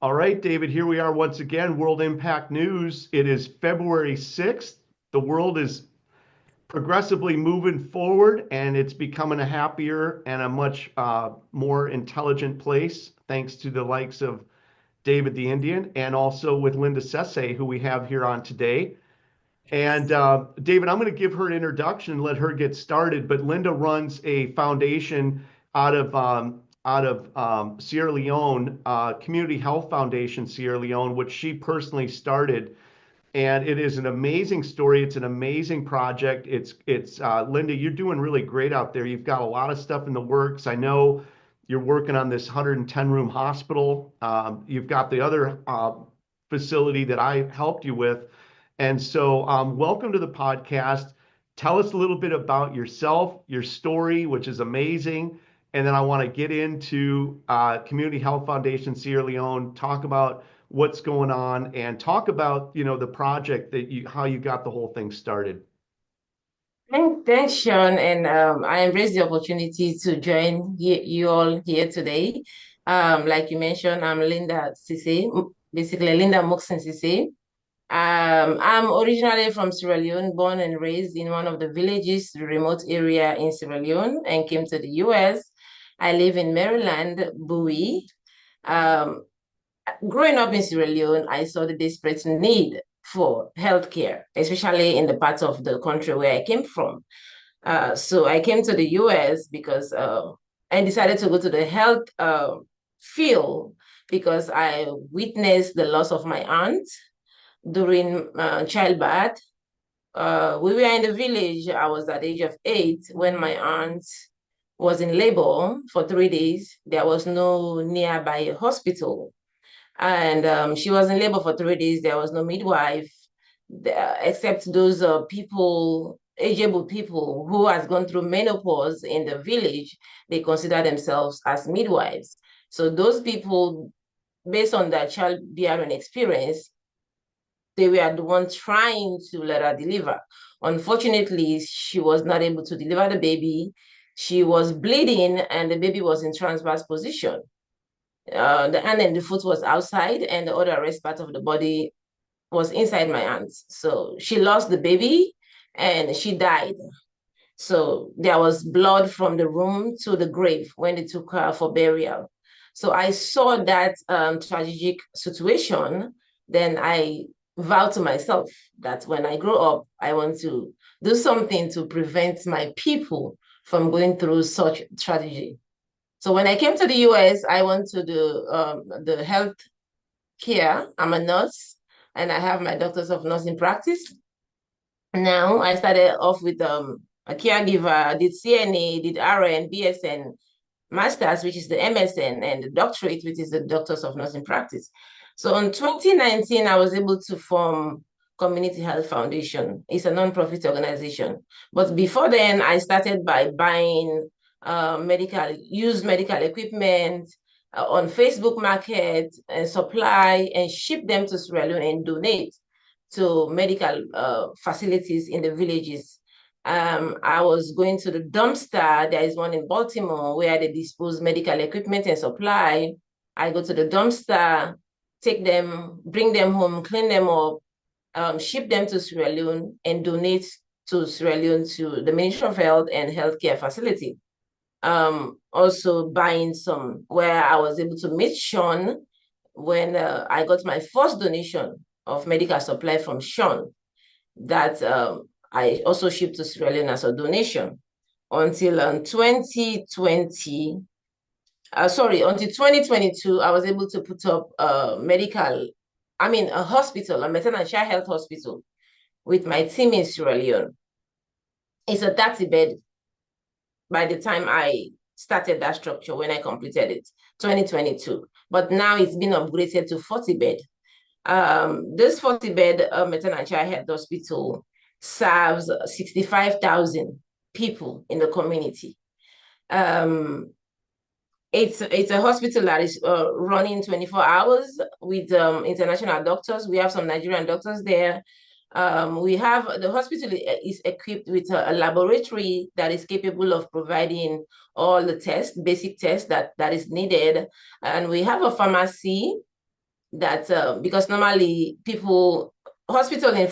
All right, David, here we are once again, World Impact News. It is February 6th. The world is progressively moving forward and it's becoming a happier and a much more intelligent place, thanks to the likes of David the Indian and also with Linda Sessay, who we have here on today. And David, I'm going to give her an introduction and let her get started. But Linda runs a foundation out of Sierra Leone, Community Health Foundation Sierra Leone, which she personally started. And it is an amazing story. It's an amazing project. It's Linda, you're doing really great out there. You've got a lot of stuff in the works. I know you're working on this 110 room hospital. You've got the other facility that I helped you with. And so, welcome to the podcast. Tell us a little bit about yourself, your story, which is amazing. And then I want to get into Community Health Foundation Sierra Leone, talk about what's going on, and talk about, the project how you got the whole thing started. Thanks, Sean, and I embrace the opportunity to join you all here today. Like you mentioned, I'm Linda Sessay, basically Linda Moxon Sessay. I'm originally from Sierra Leone, born and raised in one of the villages, remote area in Sierra Leone, and came to the US. I live in Maryland, Bowie. Um, Growing up in Sierra Leone, I saw the desperate need for healthcare, especially in the parts of the country where I came from. So I came to the US because I decided to go to the health field because I witnessed the loss of my aunt during childbirth. We were in the village. I was at the age of 8 when my aunt was in labor for 3 days. There was no nearby hospital. And she was in labor for 3 days. There was no midwife, except those people, ageable people who has gone through menopause in the village. They consider themselves as midwives. So those people, based on their childbearing experience, they were the ones trying to let her deliver. Unfortunately, she was not able to deliver the baby. She was bleeding, and the baby was in transverse position. The hand and the foot was outside, and the other rest part of the body was inside my hands. So she lost the baby and she died. So there was blood from the room to the grave when they took her for burial. So I saw that tragic situation. Then I vowed to myself that when I grow up, I want to do something to prevent my people from going through such tragedy. So when I came to the US, I went to the health care. I'm a nurse and I have my doctors of nursing practice. Now I started off with a caregiver, did CNA, did RN, BSN, masters, which is the MSN, and the doctorate, which is the doctors of nursing practice. So in 2019, I was able to form Community Health Foundation. It's a non-profit organization. But before then, I started by buying used medical equipment on Facebook Market and supply and ship them to Sierra Leone and donate to medical facilities in the villages. I was going to the dumpster. There is one in Baltimore where they dispose medical equipment and supply. I go to the dumpster, take them, bring them home, clean them up, ship them to Sierra Leone, and donate to Sierra Leone to the Ministry of Health and Healthcare facility. Also buying some where I was able to meet Sean when I got my first donation of medical supply from Sean that I also shipped to Sierra Leone as a donation until 2020. Until 2022, I was able to put up a hospital, a maternal child health hospital with my team in Sierra Leone. It's a 30 bed by the time I started that structure when I completed it, 2022. But now it's been upgraded to 40 bed. This 40 bed maternal child health hospital serves 65,000 people in the community. Um, it's a hospital that is running 24 hours with international doctors. We have some Nigerian doctors there. We have the hospital is equipped with a laboratory that is capable of providing all the tests, basic tests that is needed. And we have a pharmacy that because normally people hospital in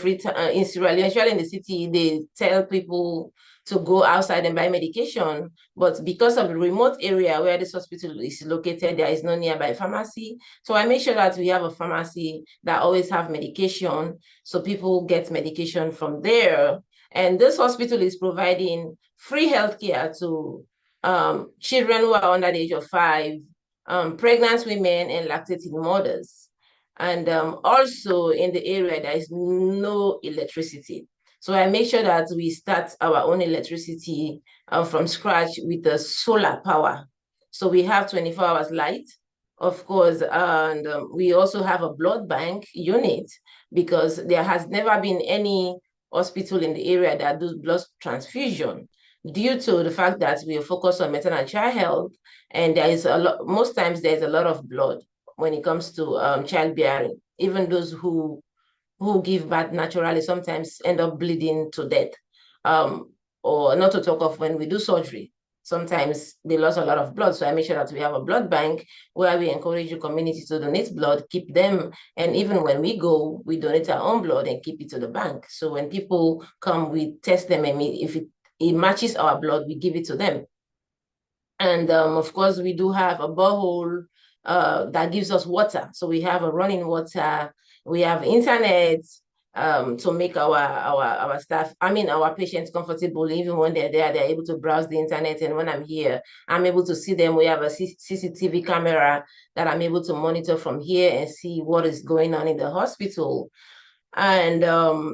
in Sierra Leone, especially in the city, they tell people to go outside and buy medication. But because of the remote area where this hospital is located, there is no nearby pharmacy. So I make sure that we have a pharmacy that always have medication, so people get medication from there. And this hospital is providing free healthcare to children who are under the age of 5, pregnant women, and lactating mothers. And also in the area, there is no electricity. So I make sure that we start our own electricity from scratch with the solar power. So we have 24 hours light, of course, and we also have a blood bank unit because there has never been any hospital in the area that does blood transfusion due to the fact that we are focused on maternal child health, and there is a lot, most times there's a lot of blood when it comes to childbearing. Even those who give birth naturally sometimes end up bleeding to death. Um, or not to talk of when we do surgery, sometimes they lost a lot of blood. So I make sure that we have a blood bank where we encourage the community to donate blood, keep them. And even when we go, we donate our own blood and keep it to the bank. So when people come, we test them, and if it matches our blood, we give it to them. And of course, we do have a borehole that gives us water. So we have a running water, we have internet to make our staff, I mean, our patients comfortable. Even when they're there, they're able to browse the internet. And when I'm here, I'm able to see them. We have a CCTV camera that I'm able to monitor from here and see what is going on in the hospital. And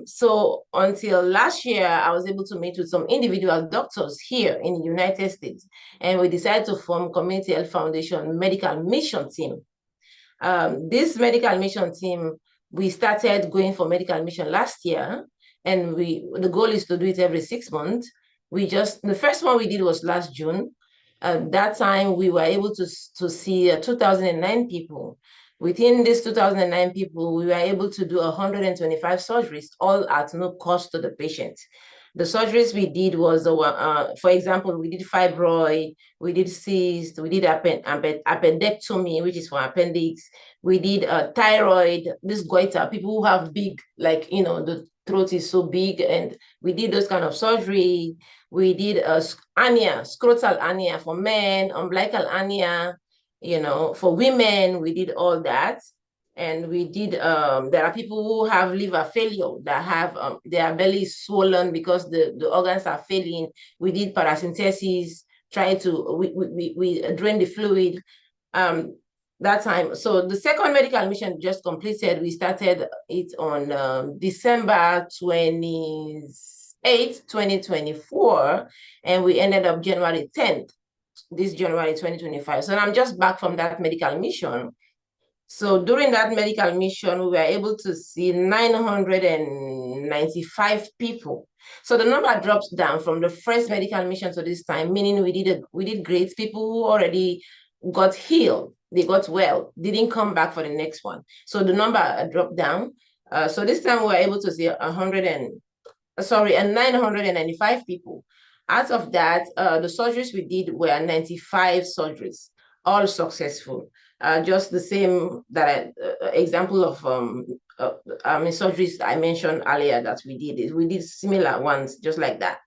so until last year, I was able to meet with some individual doctors here in the United States, and we decided to form Community Health Foundation Medical Mission Team. This medical mission team, we started going for medical mission last year, and the goal is to do it every 6 months. The first one we did was last June. That time we were able to see 2009 people. Within these 2009 people, we were able to do 125 surgeries, all at no cost to the patient. The surgeries we did was, for example, we did fibroid, we did cyst, we did appendectomy, which is for appendix. We did thyroid, this goiter, people who have big, like, the throat is so big, and we did those kind of surgery. We did hernia, scrotal hernia for men, umbilical hernia, for women, we did all that. And we did, there are people who have liver failure that have their belly swollen because the organs are failing. We did paracentesis, we drain the fluid that time. So the second medical mission just completed. We started it on December 28th, 2024, and we ended up January 10th, this January 2025. So I'm just back from that medical mission. So during that medical mission, we were able to see 995 people. So the number drops down from the first medical mission to this time, meaning we did great. People who already got healed, they got well, didn't come back for the next one. So the number dropped down. So this time we were able to see 995 people. Out of that, the surgeries we did were 95 surgeries, all successful. Just the same example of surgeries I mentioned earlier that we did. We did similar ones just like that.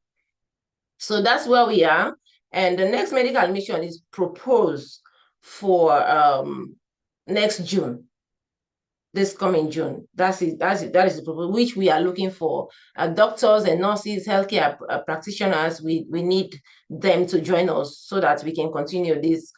So that's where we are. And the next medical mission is proposed for next June. This coming June. That is the proposal, which we are looking for. Doctors and nurses, healthcare practitioners, we need them to join us so that we can continue this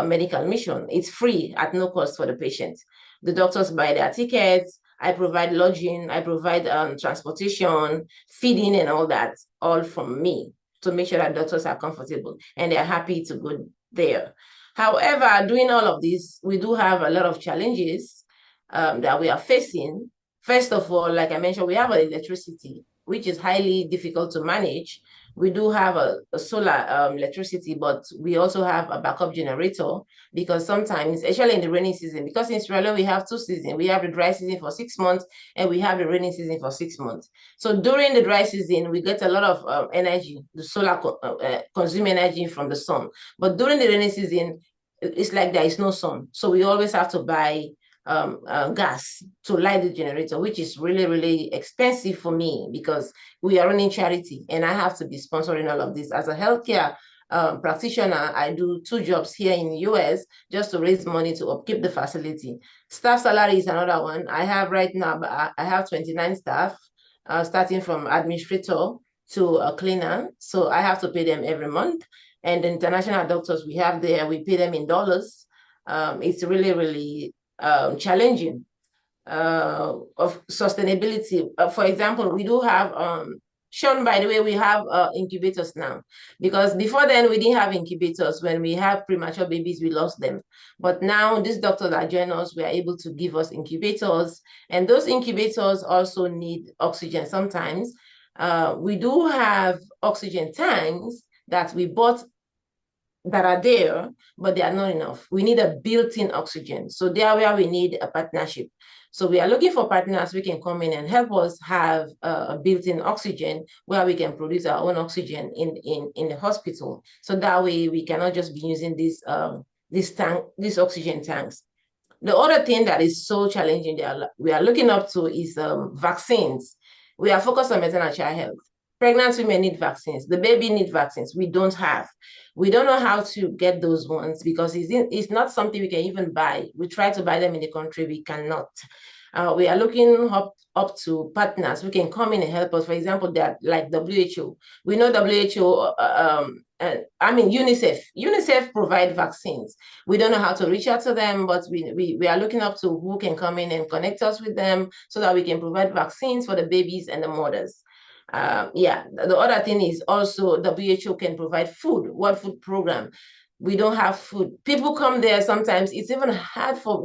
medical mission. It's free at no cost for the patient. The doctors buy their tickets. I provide lodging. I provide transportation, feeding, and all that, all from me to make sure that doctors are comfortable and they're happy to go there. However, doing all of this, we do have a lot of challenges that we are facing. First of all, like I mentioned, we have electricity, which is highly difficult to manage. We do have a solar electricity, but we also have a backup generator because sometimes, especially in the rainy season, because in Sierra Leone we have 2 seasons. We have the dry season for 6 months and we have the rainy season for 6 months. So during the dry season, we get a lot of energy, the solar consume energy from the sun. But during the rainy season, it's like there is no sun. So we always have to buy gas to light the generator, which is really, really expensive for me because we are running charity and I have to be sponsoring all of this. As a healthcare practitioner, I do two jobs here in the US just to raise money to upkeep the facility. Staff salary is another one. I have right now, I have 29 staff, starting from administrator to a cleaner. So I have to pay them every month. And the international doctors we have there, we pay them in dollars. It's really, really challenging of sustainability. For example, we do have Sean, by the way, we have incubators now because before then we didn't have incubators. When we have premature babies, we lost them. But now these doctors that join us, we are able to give us incubators, and those incubators also need oxygen sometimes. We do have oxygen tanks that we bought that are there, but they are not enough. We need a built-in oxygen. So there where we need a partnership. So we are looking for partners who can come in and help us have a built-in oxygen where we can produce our own oxygen in the hospital. So that way we cannot just be using these oxygen tanks. The other thing that is so challenging that we are looking up to is vaccines. We are focused on maternal child health. Pregnant women need vaccines. The baby need vaccines. We don't have. We don't know how to get those ones because it's not something we can even buy. We try to buy them in the country. We cannot. We are looking up to partners who can come in and help us. For example, that like WHO. We know WHO, I mean UNICEF. UNICEF provide vaccines. We don't know how to reach out to them, but we are looking up to who can come in and connect us with them so that we can provide vaccines for the babies and the mothers. Yeah, the other thing is also WHO can provide food, World Food Program. We don't have food. People come there sometimes. It's even hard for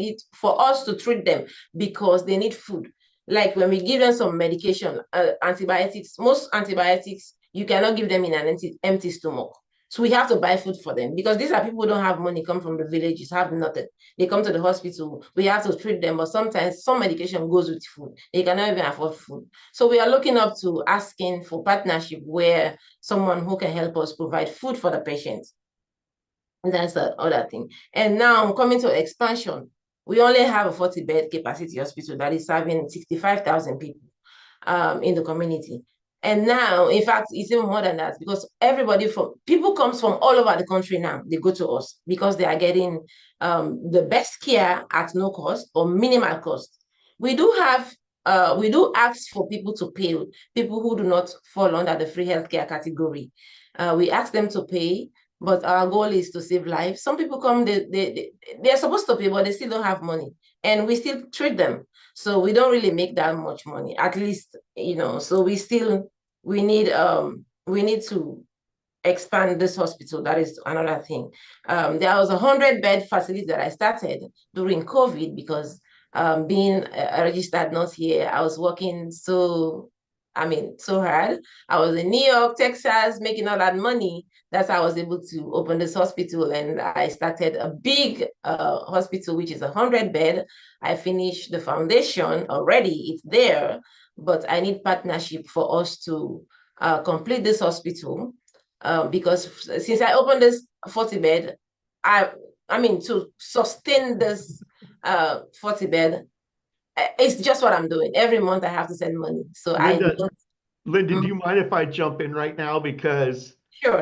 us to treat them because they need food. Like when we give them some medication, antibiotics, most antibiotics, you cannot give them in an empty stomach. So we have to buy food for them because these are people who don't have money, come from the villages, have nothing. They come to the hospital, we have to treat them, but sometimes some medication goes with food. They cannot even afford food. So we are looking up to asking for partnership where someone who can help us provide food for the patients. And that's the other thing. And now coming to expansion, we only have a 40-bed capacity hospital that is serving 65,000 people in the community. And now, in fact, it's even more than that because people comes from all over the country now. They go to us because they are getting the best care at no cost or minimal cost. We do ask for people to pay, people who do not fall under the free healthcare category. We ask them to pay, but our goal is to save lives. Some people come, they're supposed to pay, but they still don't have money, and we still treat them. So we don't really make that much money, at least, so we need to expand this hospital. That is another thing. There was a 100-bed facility that I started during COVID because being a registered nurse here, I was working so hard. I was in New York, Texas, making all that money. That's how I was able to open this hospital. And I started a big hospital, which is a 100-bed. I finished the foundation already. It's there, but I need partnership for us to complete this hospital. Because since I opened this 40-bed, to sustain this 40-bed, it's just what I'm doing. Every month I have to send money. So I Linda, don't. Linda, do Mhm. you mind if I jump in right now? Because Sure.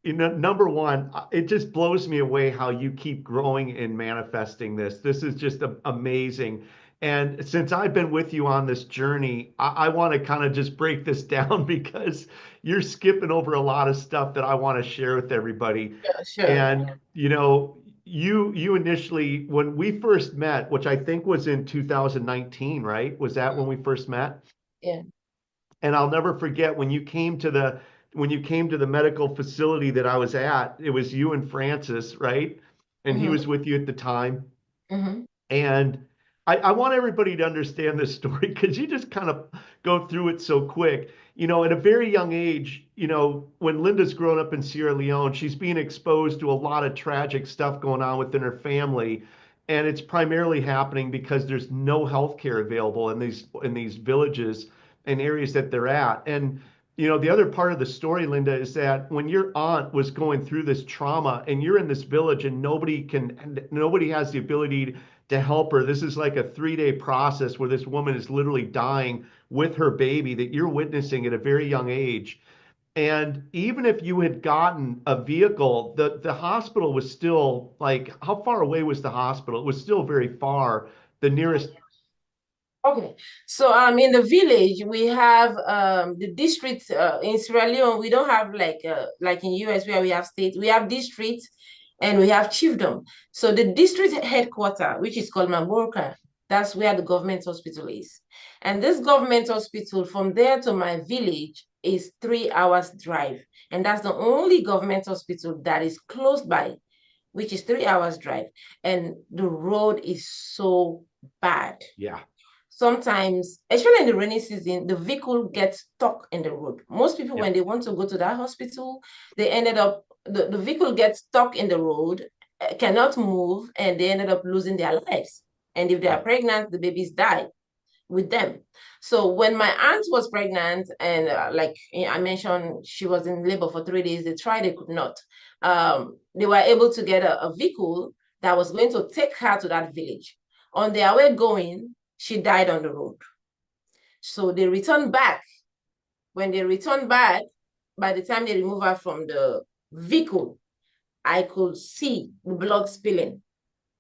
number one, it just blows me away how you keep growing and manifesting this. This is just amazing. And since I've been with you on this journey, I want to kind of just break this down because you're skipping over a lot of stuff that I want to share with everybody. Sure. And you initially, when we first met, which I think was in 2019, right? Was that when we first met? Yeah. And I'll never forget when you came to the medical facility that I was at, it was you and Francis, right? And he Mm-hmm. was with you at the time. Mm-hmm. And I want everybody to understand this story because you just kind of go through it so quick. At a very young age, when Linda's grown up in Sierra Leone, she's being exposed to a lot of tragic stuff going on within her family. And it's primarily happening because there's no health care available in these villages and areas that they're at. And the other part of the story, Linda, is that when your aunt was going through this trauma and you're in this village and nobody has the ability to help her. This is like a 3-day process where this woman is literally dying with her baby that you're witnessing at a very young age. And even if you had gotten a vehicle, the hospital was still like, how far away was the hospital? It was still very far. The nearest, Okay, so in the village we have the district in Sierra Leone. We don't have like in US where we have state. We have district and we have chiefdom. So the district headquarter, which is called Mamburka, that's where the government hospital is. And this government hospital from there to my village is 3 hours drive, and that's the only government hospital that is close by, which is 3 hours drive, and the road is so bad. yeah, Sometimes, especially in the rainy season, the vehicle gets stuck in the road. Most people, yeah, when they want to go to that hospital, they ended up, the vehicle gets stuck in the road, cannot move, and they ended up losing their lives. And if they yeah, are pregnant, the babies die with them. So when my aunt was pregnant, and like I mentioned, she was in labor for 3 days, they tried, they could not. They were able to get a vehicle that was going to take her to that village. On their way going, she died on the road. So they returned back. When they returned back, by the time they removed her from the vehicle, I could see the blood spilling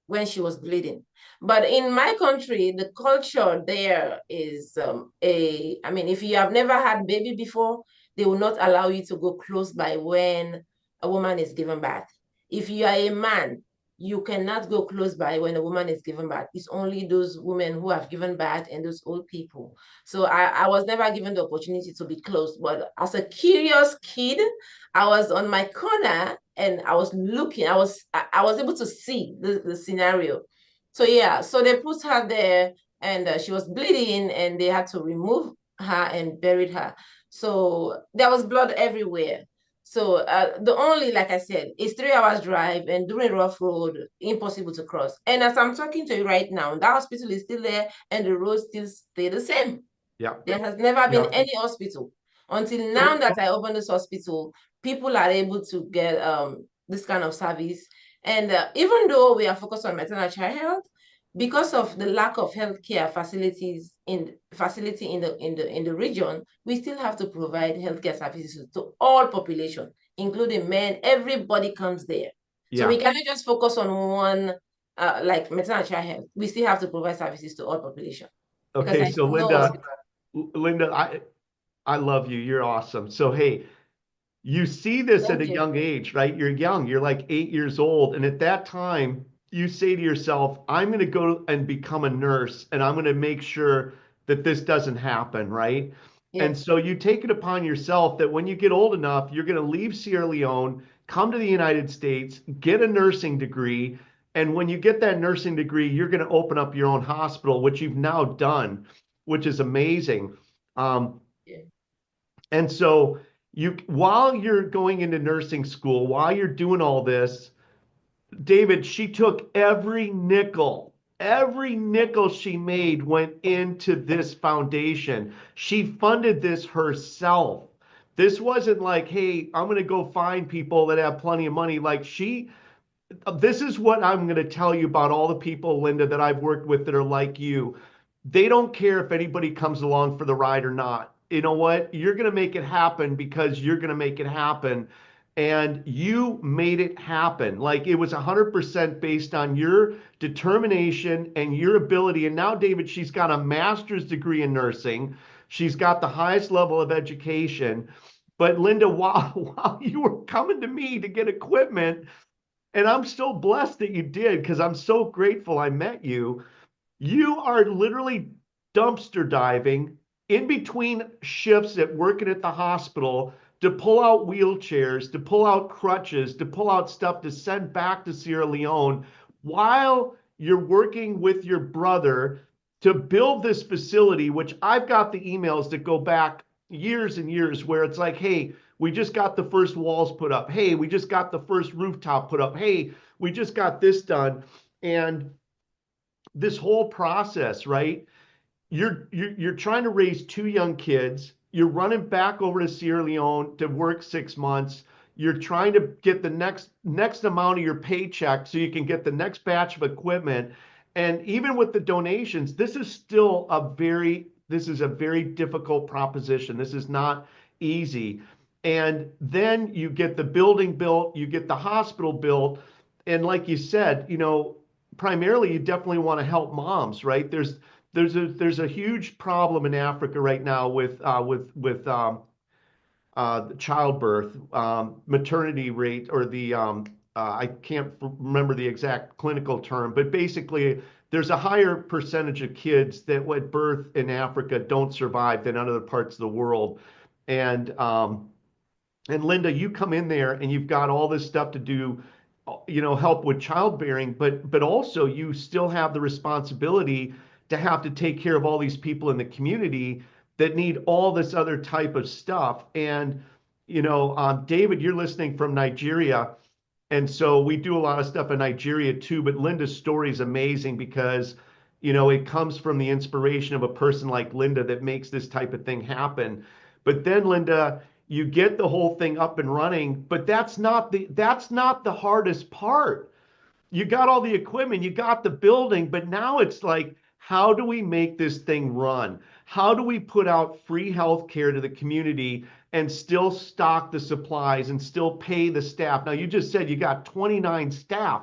when she was bleeding. But in my country, the culture there is I mean, if you have never had baby before, they will not allow you to go close by when a woman is giving birth. If you are a man, you cannot go close by when a woman is giving birth. It's only those women who have given birth and those old people. So I was never given the opportunity to be close. But as a curious kid, I was on my corner and I was looking. I was able to see the scenario. So yeah, so they put her there, and she was bleeding, and they had to remove her and buried her. So there was blood everywhere. So the only, like I said, it's 3 hours drive, and during rough road, impossible to cross. And as I'm talking to you right now, that hospital is still there, and the road still stay the same. yeah, There has never been yeah. any hospital until now So, that I opened this hospital. People are able to get this kind of service, and even though we are focused on maternal child health, because of the lack of healthcare facility in the region, we still have to provide healthcare services to all population, including men. Everybody comes there, so we yeah. cannot just focus on one like maternal child health. We still have to provide services to all population because Okay, I so know. Linda, I love you. You're awesome. So, hey, you see this at Thank a you. young age, right? You're young, you're like 8 years old. And at that time, you say to yourself, I'm going to go and become a nurse and I'm going to make sure that this doesn't happen, right? And Yes. so you take it upon yourself that when you get old enough, you're going to leave Sierra Leone, come to the United States, get a nursing degree. And when you get that nursing degree, you're going to open up your own hospital, which you've now done, which is amazing. Um, Yeah. and so while you're going into nursing school, while you're doing all this, David, she took every nickel she made went into this foundation. She funded this herself. This wasn't like, hey, I'm going to go find people that have plenty of money. Like this is what I'm going to tell you about all the people, Linda, that I've worked with that are like you. They don't care if anybody comes along for the ride or not. You know what? You're going to make it happen because you're going to make it happen. And you made it happen. Like it was 100% based on your determination and your ability. And now, David, she's got a master's degree in nursing. She's got the highest level of education. But Linda, while you were coming to me to get equipment, and I'm so blessed that you did because I'm so grateful I met you. You are literally dumpster diving in between shifts at working at the hospital to pull out wheelchairs, to pull out crutches, to pull out stuff to send back to Sierra Leone while you're working with your brother to build this facility, which I've got the emails that go back years and years where it's like, hey, we just got the first walls put up. Hey, we just got the first rooftop put up. Hey, we just got this done. And this whole process, right? You're trying to raise two young kids. You're running back over to Sierra Leone to work 6 months. You're trying to get the next amount of your paycheck so you can get the next batch of equipment. And even with the donations, this is a very difficult proposition. This is not easy. And then you get the building built, you get the hospital built, and like you said, primarily you definitely want to help moms, right? There's a huge problem in Africa right now with childbirth, maternity rate, or I can't remember the exact clinical term, but basically, there's a higher percentage of kids that at birth in Africa don't survive than other parts of the world. And and Linda, you come in there and you've got all this stuff to do, help with childbearing, but also you still have the responsibility to have to take care of all these people in the community that need all this other type of stuff. And David, you're listening from Nigeria, and so we do a lot of stuff in Nigeria too. But Linda's story is amazing because, it comes from the inspiration of a person like Linda that makes this type of thing happen. But then, Linda, you get the whole thing up and running, but that's not the hardest part. You got all the equipment, you got the building, but now it's like, how do we make this thing run? How do we put out free health care to the community and still stock the supplies and still pay the staff? Now, you just said you got 29 staff.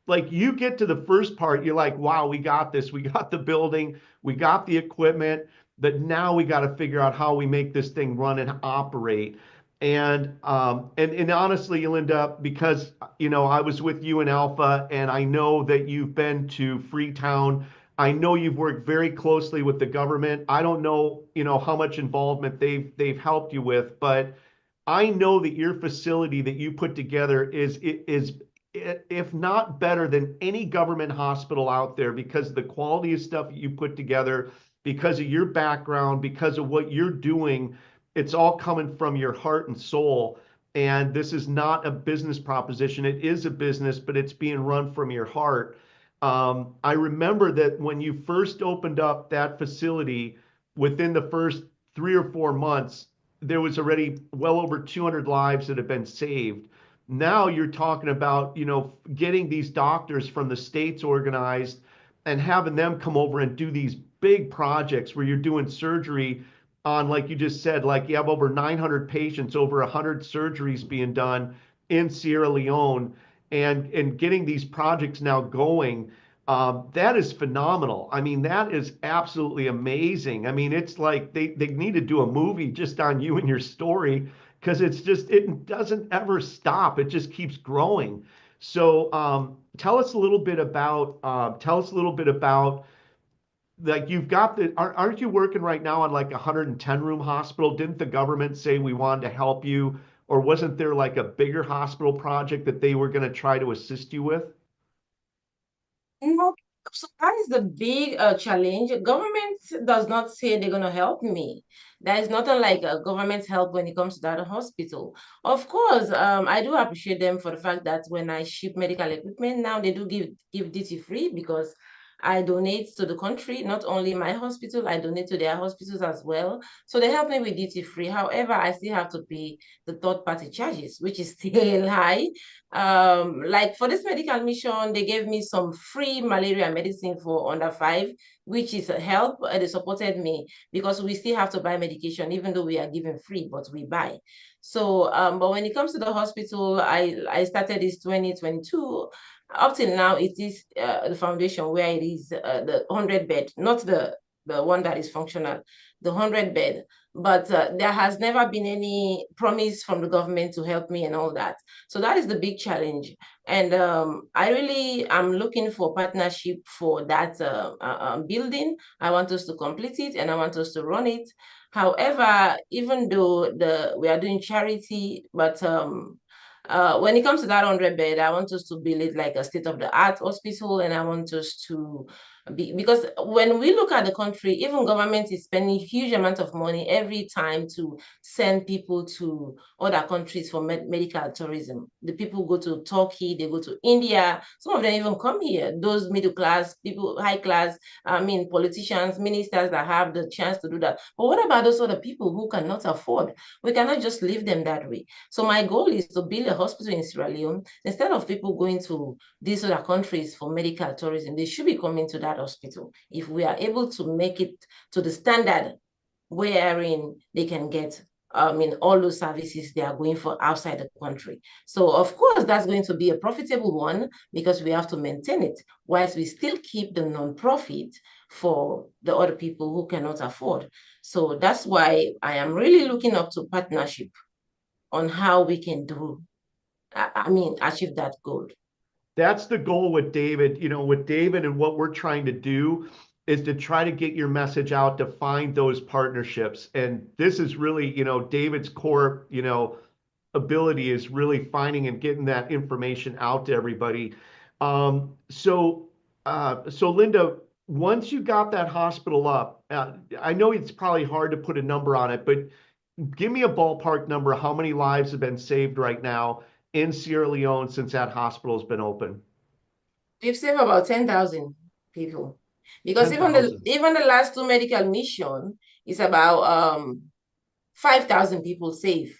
Like, you get to the first part, you're like, wow, we got this. We got the building, we got the equipment, but now we got to figure out how we make this thing run and operate. And honestly, Linda, because I was with you in Alpha, and I know that you've been to Freetown. I know you've worked very closely with the government. I don't know, how much involvement they've helped you with, but I know that your facility that you put together is if not better than any government hospital out there, because of the quality of stuff that you put together, because of your background, because of what you're doing. It's all coming from your heart and soul. And this is not a business proposition. It is a business, but it's being run from your heart. I remember that when you first opened up that facility, within the first 3 or 4 months, there was already well over 200 lives that have been saved. Now you're talking about, getting these doctors from the states organized and having them come over and do these big projects where you're doing surgery on, like you just said, like you have over 900 patients, over 100 surgeries being done in Sierra Leone, and getting these projects now going. That is phenomenal. I mean, that is absolutely amazing. I mean, it's like they need to do a movie just on you and your story, because it doesn't ever stop. It just keeps growing. So tell us a little bit about, like, you've got aren't you working right now on like a 110 room hospital? Didn't the government say we wanted to help you? Or wasn't there like a bigger hospital project that they were going to try to assist you with? No, so that is the big challenge. Government does not say they're going to help me. There is nothing like a government help when it comes to that hospital. Of course, I do appreciate them for the fact that when I ship medical equipment now, they do give duty free, because I donate to the country, not only my hospital, I donate to their hospitals as well. So they help me with duty free. However, I still have to pay the third party charges, which is still high. Like for this medical mission, they gave me some free malaria medicine for under 5, which is a help. They supported me because we still have to buy medication, even though we are given free, but we buy. So, but when it comes to the hospital, I started this 2022. Up till now, it is the foundation where it is the 100 bed, not the one that is functional, the 100 bed. But there has never been any promise from the government to help me and all that. So that is the big challenge. And I really am looking for partnership for that building. I want us to complete it and I want us to run it. However, even though we are doing charity, but when it comes to that 100 bed, I want us to build it like a state of the art hospital, and I want us to Because when we look at the country, even government is spending huge amount of money every time to send people to other countries for medical tourism. The people go to Turkey, they go to India. Some of them even come here. Those middle class people, high class, I mean, politicians, ministers that have the chance to do that. But what about those other people who cannot afford? We cannot just leave them that way. So my goal is to build a hospital in Sierra Leone. Instead of people going to these other countries for medical tourism, they should be coming to that hospital. If we are able to make it to the standard wherein they can get all those services they are going for outside the country. So of course, that's going to be a profitable one because we have to maintain it, whilst we still keep the non-profit for the other people who cannot afford. So that's why I am really looking up to partnership on how we can achieve that goal. That's the goal with David. With David and what we're trying to do is to try to get your message out to find those partnerships. And this is really, David's core, ability is really finding and getting that information out to everybody. So Linda, once you got that hospital up, I know it's probably hard to put a number on it, but give me a ballpark number. How many lives have been saved right now in Sierra Leone since that hospital has been open? We've saved about 10,000 people. Because even the 10,000. even the last two medical mission is about 5,000 people saved.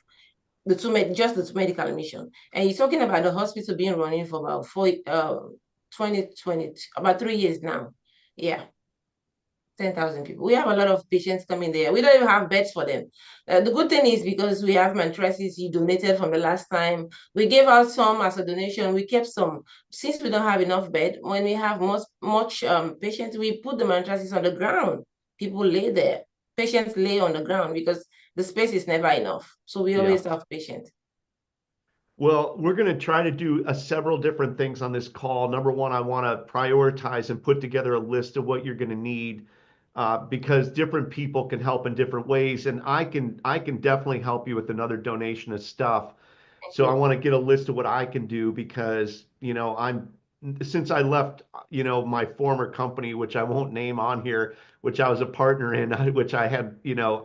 Just the two medical mission. And you're talking about the hospital being running for about 2020, about 3 years now. Yeah. 10,000 people. We have a lot of patients coming there. We don't even have beds for them. The good thing is because we have mattresses you donated from the last time, we gave out some as a donation. We kept some. Since we don't have enough bed, when we have much patients, we put the mattresses on the ground. People lay there. Patients lay on the ground because the space is never enough. So we Yeah. always have patients. Well, we're going to try to do several different things on this call. Number one, I want to prioritize and put together a list of what you're going to need because different people can help in different ways, and I can definitely help you with another donation of stuff. Thank So I you. want to get a list of what I can do because I'm since I left my former company, which I won't name on here, which I was a partner in, which I had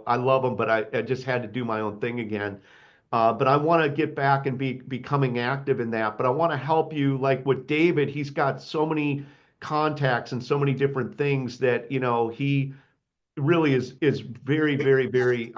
I love them, but I just had to do my own thing again. But I want to get back and be becoming active in that. But I want to help you, like with David, he's got so many contacts and so many different things that he really is very, very, very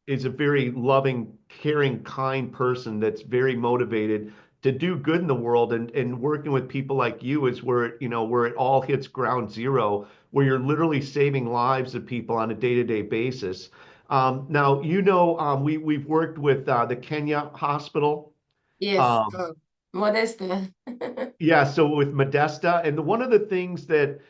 is a very loving, caring, kind person that's very motivated to do good in the world and working with people like you is where it all hits ground zero, where you're literally saving lives of people on a day-to-day basis. Now, we've worked with the Kenya hospital. Yes. Um, Modesta. yeah, so with Modesta, and one of the things that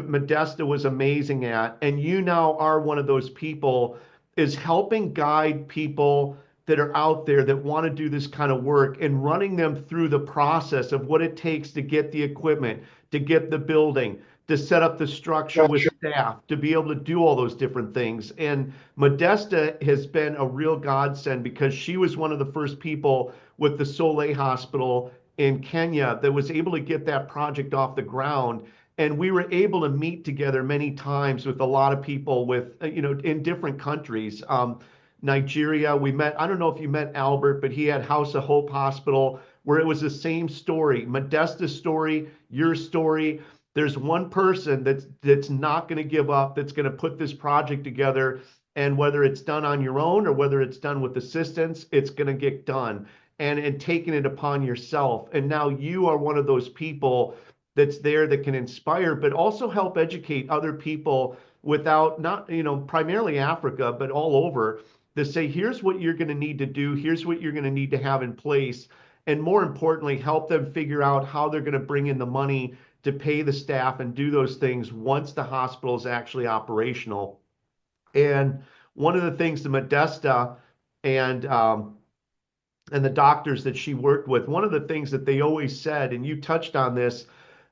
Modesta was amazing at, and you now are one of those people, is helping guide people that are out there that want to do this kind of work and running them through the process of what it takes to get the equipment, to get the building, to set up the structure with staff, to be able to do all those different things. And Modesta has been a real godsend because she was one of the first people with the Soleil Hospital in Kenya that was able to get that project off the ground. And we were able to meet together many times with a lot of people in different countries. Nigeria, we met, I don't know if you met Albert, but he had House of Hope Hospital where it was the same story, Modesta's story, your story. There's one person that's not going to give up, that's going to put this project together. And whether it's done on your own or whether it's done with assistance, it's going to get done and taking it upon yourself. And now you are one of those people that's there that can inspire, but also help educate other people without not, primarily Africa, but all over to say, here's what you're going to need to do. Here's what you're going to need to have in place. And more importantly, help them figure out how they're going to bring in the money to pay the staff and do those things once the hospital is actually operational. And one of the things the Modesta and and the doctors that she worked with, one of the things that they always said, and you touched on this,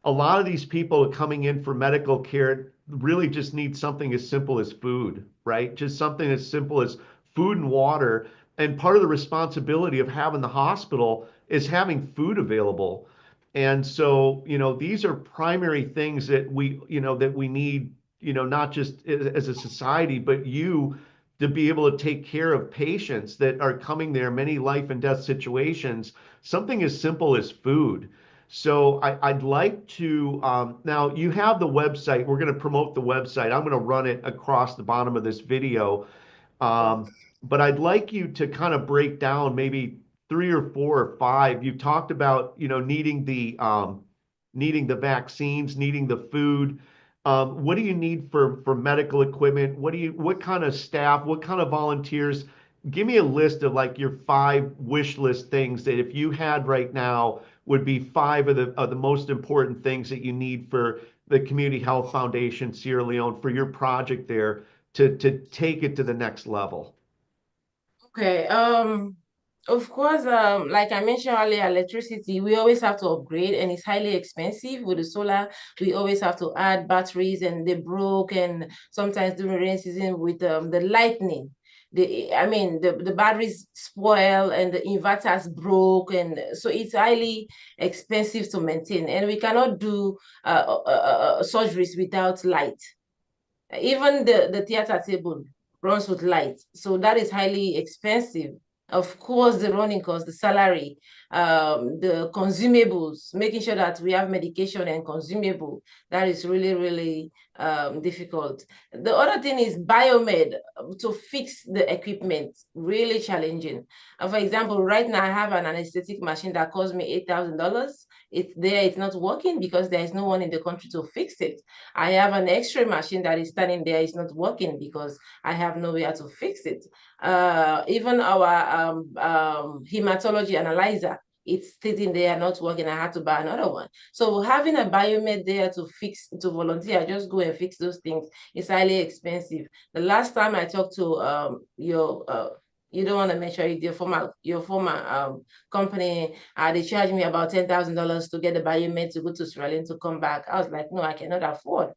a lot of these people coming in for medical care really just need something as simple as food, right? Just something as simple as food and water. And part of the responsibility of having the hospital is having food available. And so, these are primary things that that we need, not just as a society, but you to be able to take care of patients that are coming there, many life and death situations, something as simple as food. So I'd like to, now you have the website. We're going to promote the website. I'm going to run it across the bottom of this video. Well, But I'd like you to kind of break down maybe three or four or five. You talked about, needing the vaccines, needing the food. What do you need for medical equipment? What kind of staff, what kind of volunteers? Give me a list of like your five wish list things that if you had right now would be five of the most important things that you need for the Community Health Foundation Sierra Leone for your project there to take it to the next level. okay. Of course, like I mentioned earlier, electricity, we always have to upgrade and it's highly expensive with the solar. We always have to add batteries and they broke and sometimes during rain season with the lightning. The batteries spoil and the inverters broke and so it's highly expensive to maintain and we cannot do surgeries without light. Even the theater table runs with light. So that is highly expensive. Of course, the running cost, the salary, the consumables, making sure that we have medication and consumable. That is really, really difficult. The other thing is biomed to fix the equipment, really challenging. For example, right now I have an anesthetic machine that cost me $8,000. It's there, it's not working because there is no one in the country to fix it. I have an X-ray machine that is standing there, it's not working because I have nowhere to fix it. Even our hematology analyzer, it's sitting there not working. I had to buy another one. So having a biomed there to fix, to volunteer, just go and fix those things is highly expensive. The last time I talked to your you don't want to mention it, your former company, they charged me about $10,000 to get the biomed to go to Sierra Leone to come back. I was like, no, I cannot afford.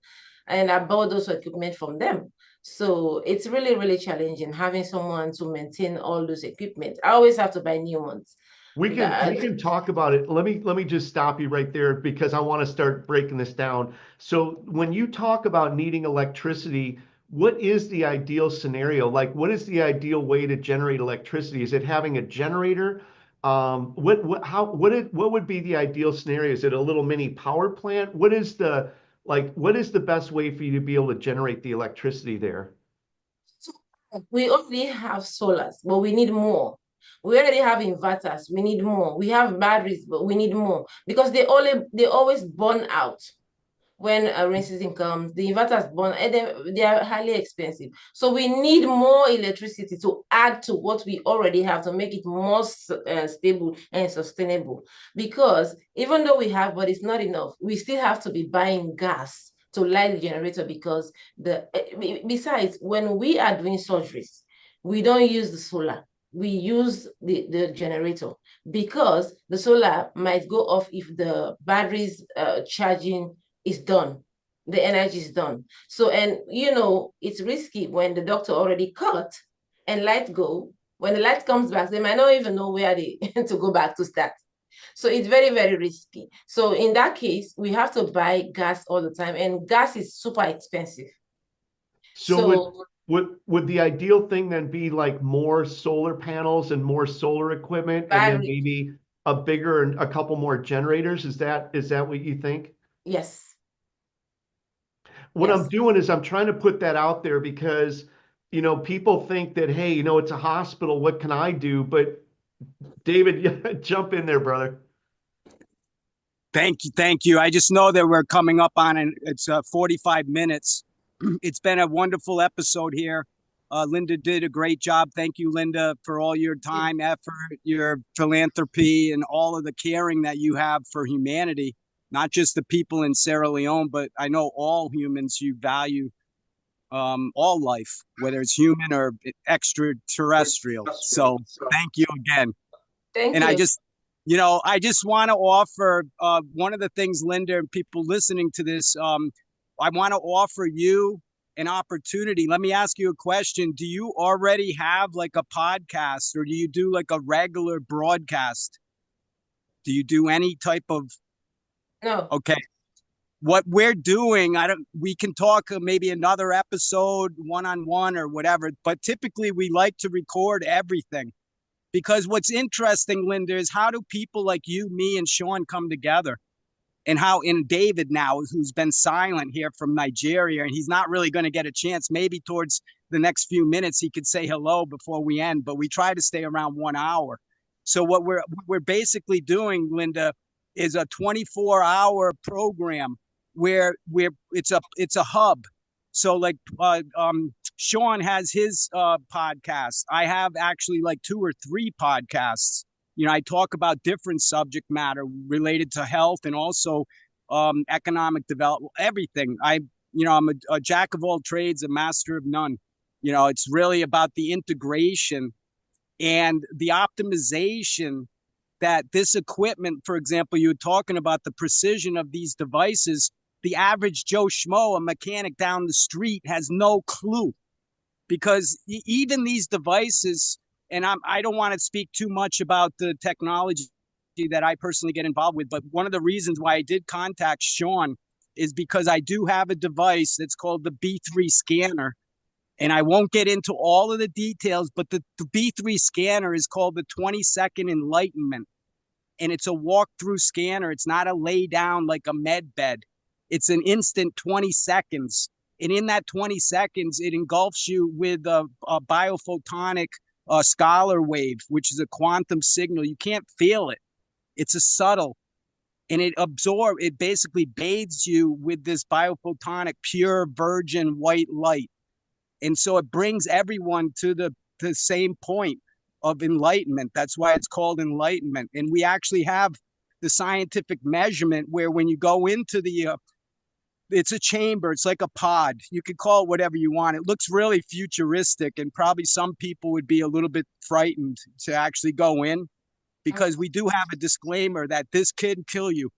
And I bought those equipment from them. So it's really, really challenging having someone to maintain all those equipment. I always have to buy new ones. We can talk about it. Let me just stop you right there because I want to start breaking this down. So when you talk about needing electricity, what is the ideal scenario? Like, what is the ideal way to generate electricity? Is it having a generator? What would be the ideal scenario? Is it a little mini power plant? What is the best way for you to be able to generate the electricity there? We already have solars, but we need more. We already have inverters. We need more. We have batteries, but we need more because they always burn out when a rain season comes. The inverters burn and they are highly expensive. So we need more electricity to add to what we already have to make it more stable and sustainable. Because even though we have, but it's not enough, we still have to be buying gas to light the generator because besides when we are doing surgeries, we don't use the solar. We use the generator because the solar might go off if the batteries charging is done. The energy is done. So, and it's risky when the doctor already cut and light go. When the light comes back, they might not even know where they to go back to start. So it's very, very risky. So in that case, we have to buy gas all the time, and gas is super expensive. So would So would the ideal thing then be like more solar panels and more solar equipment and then battery, maybe a couple more generators? Is that what you think? yes, What I'm yes. doing is I'm trying to put that out there because people think that, hey, it's a hospital, what can I do? But David, jump in there, brother. Thank you. Thank you. I just know that we're coming up on it. It's 45 minutes. It's been a wonderful episode here. Linda did a great job. Thank you, Linda, for all your time, effort, your philanthropy, and all of the caring that you have for humanity, not just the people in Sierra Leone, but I know all humans you value all life, whether it's human or extraterrestrial. So thank you again. Thank And you. I just want to offer one of the things, Linda, and people listening to this. I want to offer you an opportunity. Let me ask you a question. Do you already have like a podcast or do you do like a regular broadcast? Do you do any type of No. Okay. What we're doing, we can talk maybe another episode one-on-one or whatever, but typically we like to record everything because what's interesting, Linda, is how do people like you, me, and Sean come together? And how in David now, who's been silent here from Nigeria, and he's not really going to get a chance. Maybe towards the next few minutes, he could say hello before we end, but we try to stay around 1 hour. So what we're basically doing, Linda, is a 24-hour program where it's a hub. So like Sean has his podcast. I have actually like 2 or 3 podcasts. I talk about different subject matter related to health and also economic development, everything. I'm a jack of all trades, a master of none. It's really about the integration and the optimization that this equipment, for example, you were talking about the precision of these devices. The average Joe Schmo, a mechanic down the street, has no clue because even these devices, and I don't want to speak too much about the technology that I personally get involved with, but one of the reasons why I did contact Sean is because I do have a device that's called the B3 scanner. And I won't get into all of the details, but the B3 scanner is called the 20-second enlightenment. And it's a walk-through scanner. It's not a lay down like a med bed. It's an instant 20 seconds. And in that 20 seconds, it engulfs you with a biophotonic scalar wave, which is a quantum signal. You can't feel it. It's a subtle. And it basically bathes you with this biophotonic, pure, virgin white light. And so it brings everyone to the same point of enlightenment. That's why it's called enlightenment. And we actually have the scientific measurement where when you go into it's a chamber, it's like a pod. You could call it whatever you want. It looks really futuristic, and probably some people would be a little bit frightened to actually go in because we do have a disclaimer that this could kill you.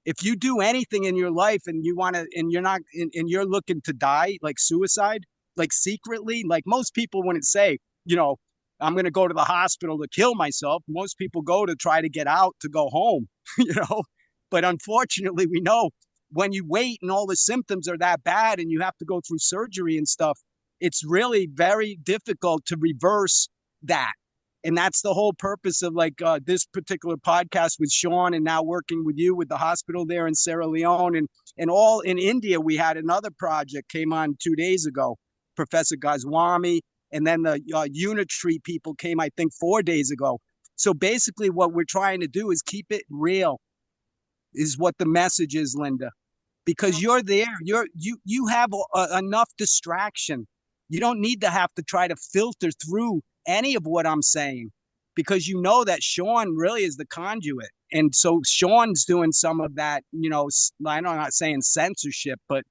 If you do anything in your life and you want to, and you're looking to die, like suicide, like secretly, like most people wouldn't say, I'm going to go to the hospital to kill myself. Most people go to try to get out to go home, but unfortunately we know when you wait and all the symptoms are that bad and you have to go through surgery and stuff, it's really very difficult to reverse that. And that's the whole purpose of this particular podcast with Sean and now working with you with the hospital there in Sierra Leone and all in India. We had another project came on 2 days ago, Professor Goswami, and then the Unitree people came, I think, 4 days ago. So basically what we're trying to do is keep it real is what the message is, Linda, because you're there. You have enough distraction. You don't need to have to try to filter through any of what I'm saying because you know that Sean really is the conduit. And so Sean's doing some of that, I'm not saying censorship, but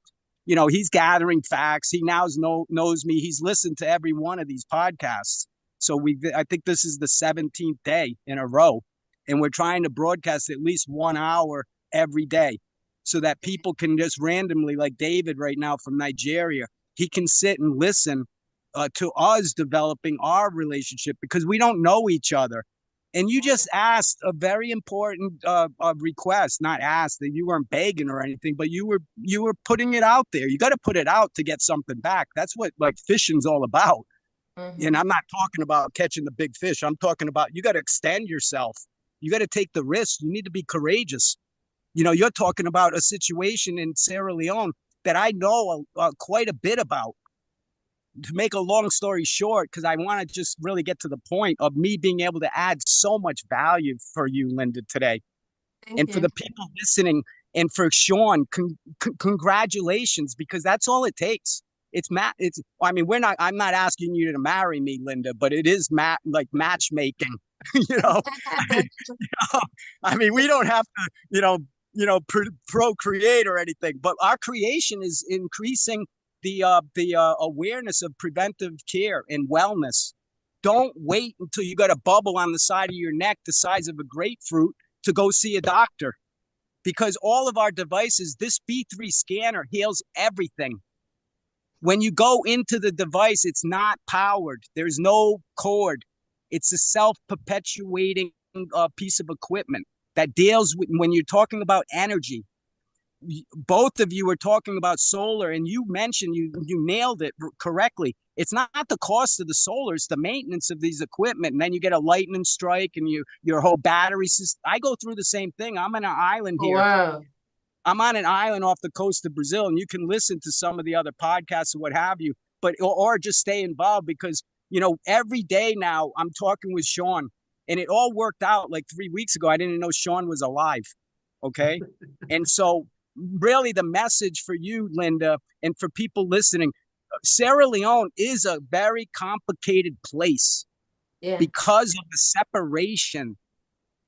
he's gathering facts. He now knows me. He's listened to every one of these podcasts. So I think this is the 17th day in a row. And we're trying to broadcast at least 1 hour every day so that people can just randomly, like David right now from Nigeria, he can sit and listen to us developing our relationship because we don't know each other. And you just asked a very important request, not asked that you weren't begging or anything, but you were putting it out there. You got to put it out to get something back. That's what fishing's all about. Mm-hmm. And I'm not talking about catching the big fish. I'm talking about you got to extend yourself. You got to take the risk. You need to be courageous. You're talking about a situation in Sierra Leone that I know quite a bit about. To make a long story short, because I want to just really get to the point of me being able to add so much value for you, Linda, today. Thank you. For the people listening and for Sean, congratulations, because that's all it takes. I'm not asking you to marry me, Linda, but it is matchmaking, we don't have to, procreate or anything, but our creation is increasing the awareness of preventive care and wellness. Don't wait until you got a bubble on the side of your neck the size of a grapefruit to go see a doctor, because all of our devices, this B3 scanner heals everything. When you go into the device, it's not powered. There's no cord. It's a self-perpetuating piece of equipment. that deals with when you're talking about energy. Both of you were talking about solar, and you mentioned you nailed it correctly. It's not the cost of the solar; it's the maintenance of these equipment. And then you get a lightning strike, and your whole battery system. I go through the same thing. I'm on an island here. Wow. I'm on an island off the coast of Brazil, and you can listen to some of the other podcasts or what have you, but or just stay involved because every day now I'm talking with Sean, and it all worked out. Like 3 weeks ago, I didn't know Sean was alive. Okay, and so really the message for you, Linda, and for people listening, Sierra Leone is a very complicated place Yeah. because of the separation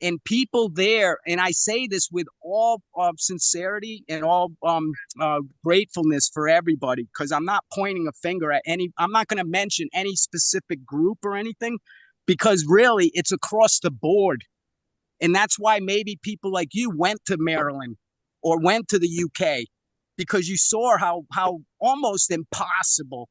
and people there. And I say this with all sincerity and all gratefulness for everybody, because I'm not pointing a finger at I'm not going to mention any specific group or anything, because really it's across the board. And that's why maybe people like you went to Maryland or went to the UK, because you saw how almost impossible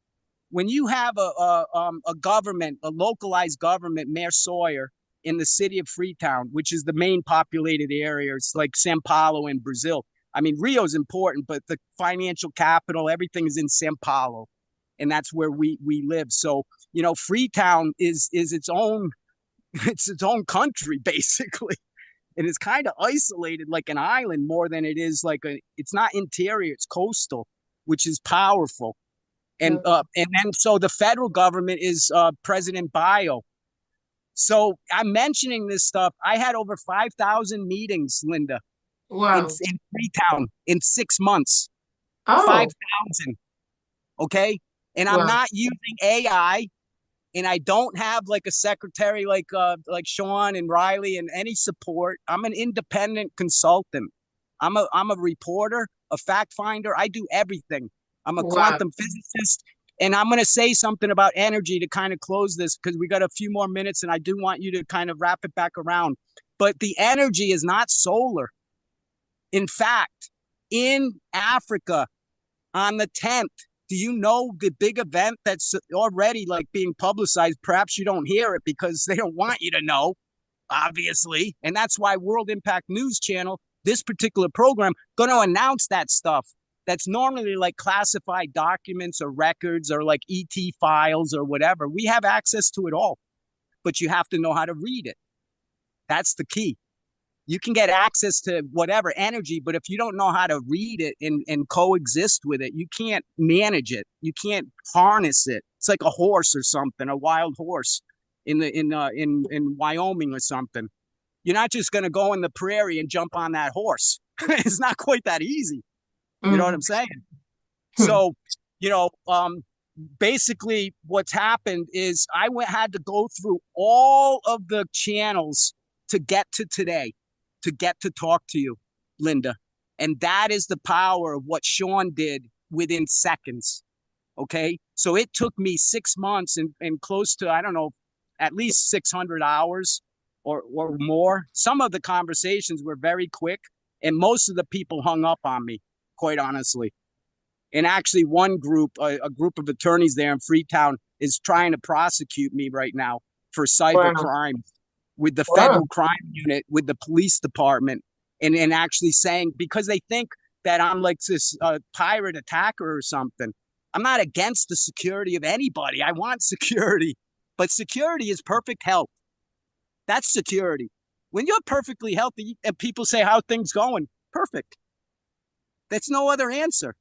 when you have a government, a localized government, Mayor Sawyer in the city of Freetown, which is the main populated area. It's like Sao Paulo in Brazil. I mean, Rio's important, but the financial capital, everything is in Sao Paulo, and that's where we live. So Freetown is its own it's its own country basically, and it's kind of isolated like an island more than it is it's not interior, it's coastal, which is powerful. And then so the federal government is President Bio. So I'm mentioning this stuff. I had over 5,000 meetings, Linda, in Wow. Freetown in 6 months. Oh, 5,000. Okay. And I'm wow. not using AI, and I don't have like a secretary like Sean and Riley and any support. I'm an independent consultant. I'm a reporter, a fact finder. I do everything. I'm a Wow. quantum physicist. And I'm going to say something about energy to kind of close this, because we got a few more minutes and I do want you to kind of wrap it back around. But the energy is not solar. In fact, in Africa on the 10th, do you know the big event that's already like being publicized? Perhaps you don't hear it because they don't want you to know, obviously. And that's why World Impact News Channel, this particular program, going to announce that stuff that's normally like classified documents or records or like ET files or whatever. We have access to it all, but you have to know how to read it. That's the key. You can get access to whatever energy, but if you don't know how to read it and coexist with it, you can't manage it. You can't harness it. It's like a horse or something, a wild horse in Wyoming or something. You're not just going to go in the prairie and jump on that horse. It's not quite that easy. You know what I'm saying? So, basically what's happened is I had to go through all of the channels to get to today, to get to talk to you, Linda. And that is the power of what Sean did within seconds. Okay. So it took me 6 months and close to, I don't know, at least 600 hours or more. Some of the conversations were very quick, and most of the people hung up on me, quite honestly. And actually one group, a group of attorneys there in Freetown, is trying to prosecute me right now for cyber crime with the federal crime unit, with the police department, and actually saying, because they think that I'm like this pirate attacker or something. I'm not against the security of anybody. I want security, but security is perfect health. That's security. When you're perfectly healthy and people say, how things going? Perfect. That's no other answer.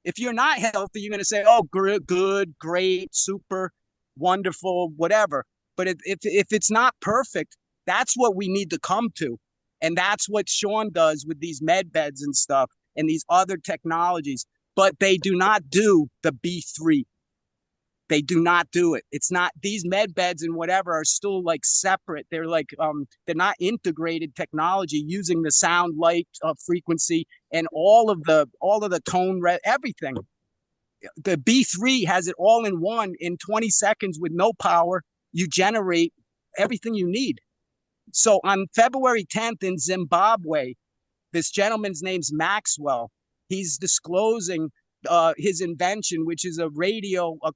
If you're not healthy, you're going to say, oh, good, great, super, wonderful, whatever. But if it's not perfect, that's what we need to come to. And that's what Sean does with these med beds and stuff and these other technologies. But they do not do the B3. They do not do it. It's not, these med beds and whatever are still like separate. They're like, they're not integrated technology using the sound, light, frequency, and all of the tone, everything. The B3 has it all in one. In 20 seconds with no power, you generate everything you need. So on February 10th in Zimbabwe, this gentleman's name's Maxwell. He's disclosing his invention, which is a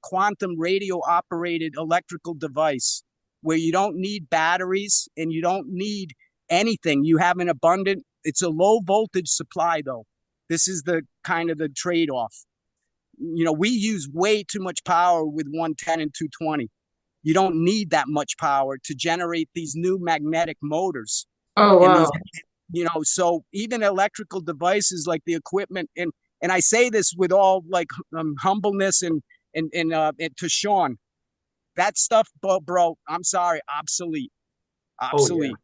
quantum radio operated electrical device where you don't need batteries and you don't need anything. You have an abundant, it's a low voltage supply though. This is the kind of the trade-off. We use way too much power with 110 and 220. You don't need that much power to generate these new magnetic motors. Oh, And these, wow. so even electrical devices like the equipment, and I say this with all like humbleness and to Sean, that stuff, bro, I'm sorry, obsolete. Oh yeah. Obsolete.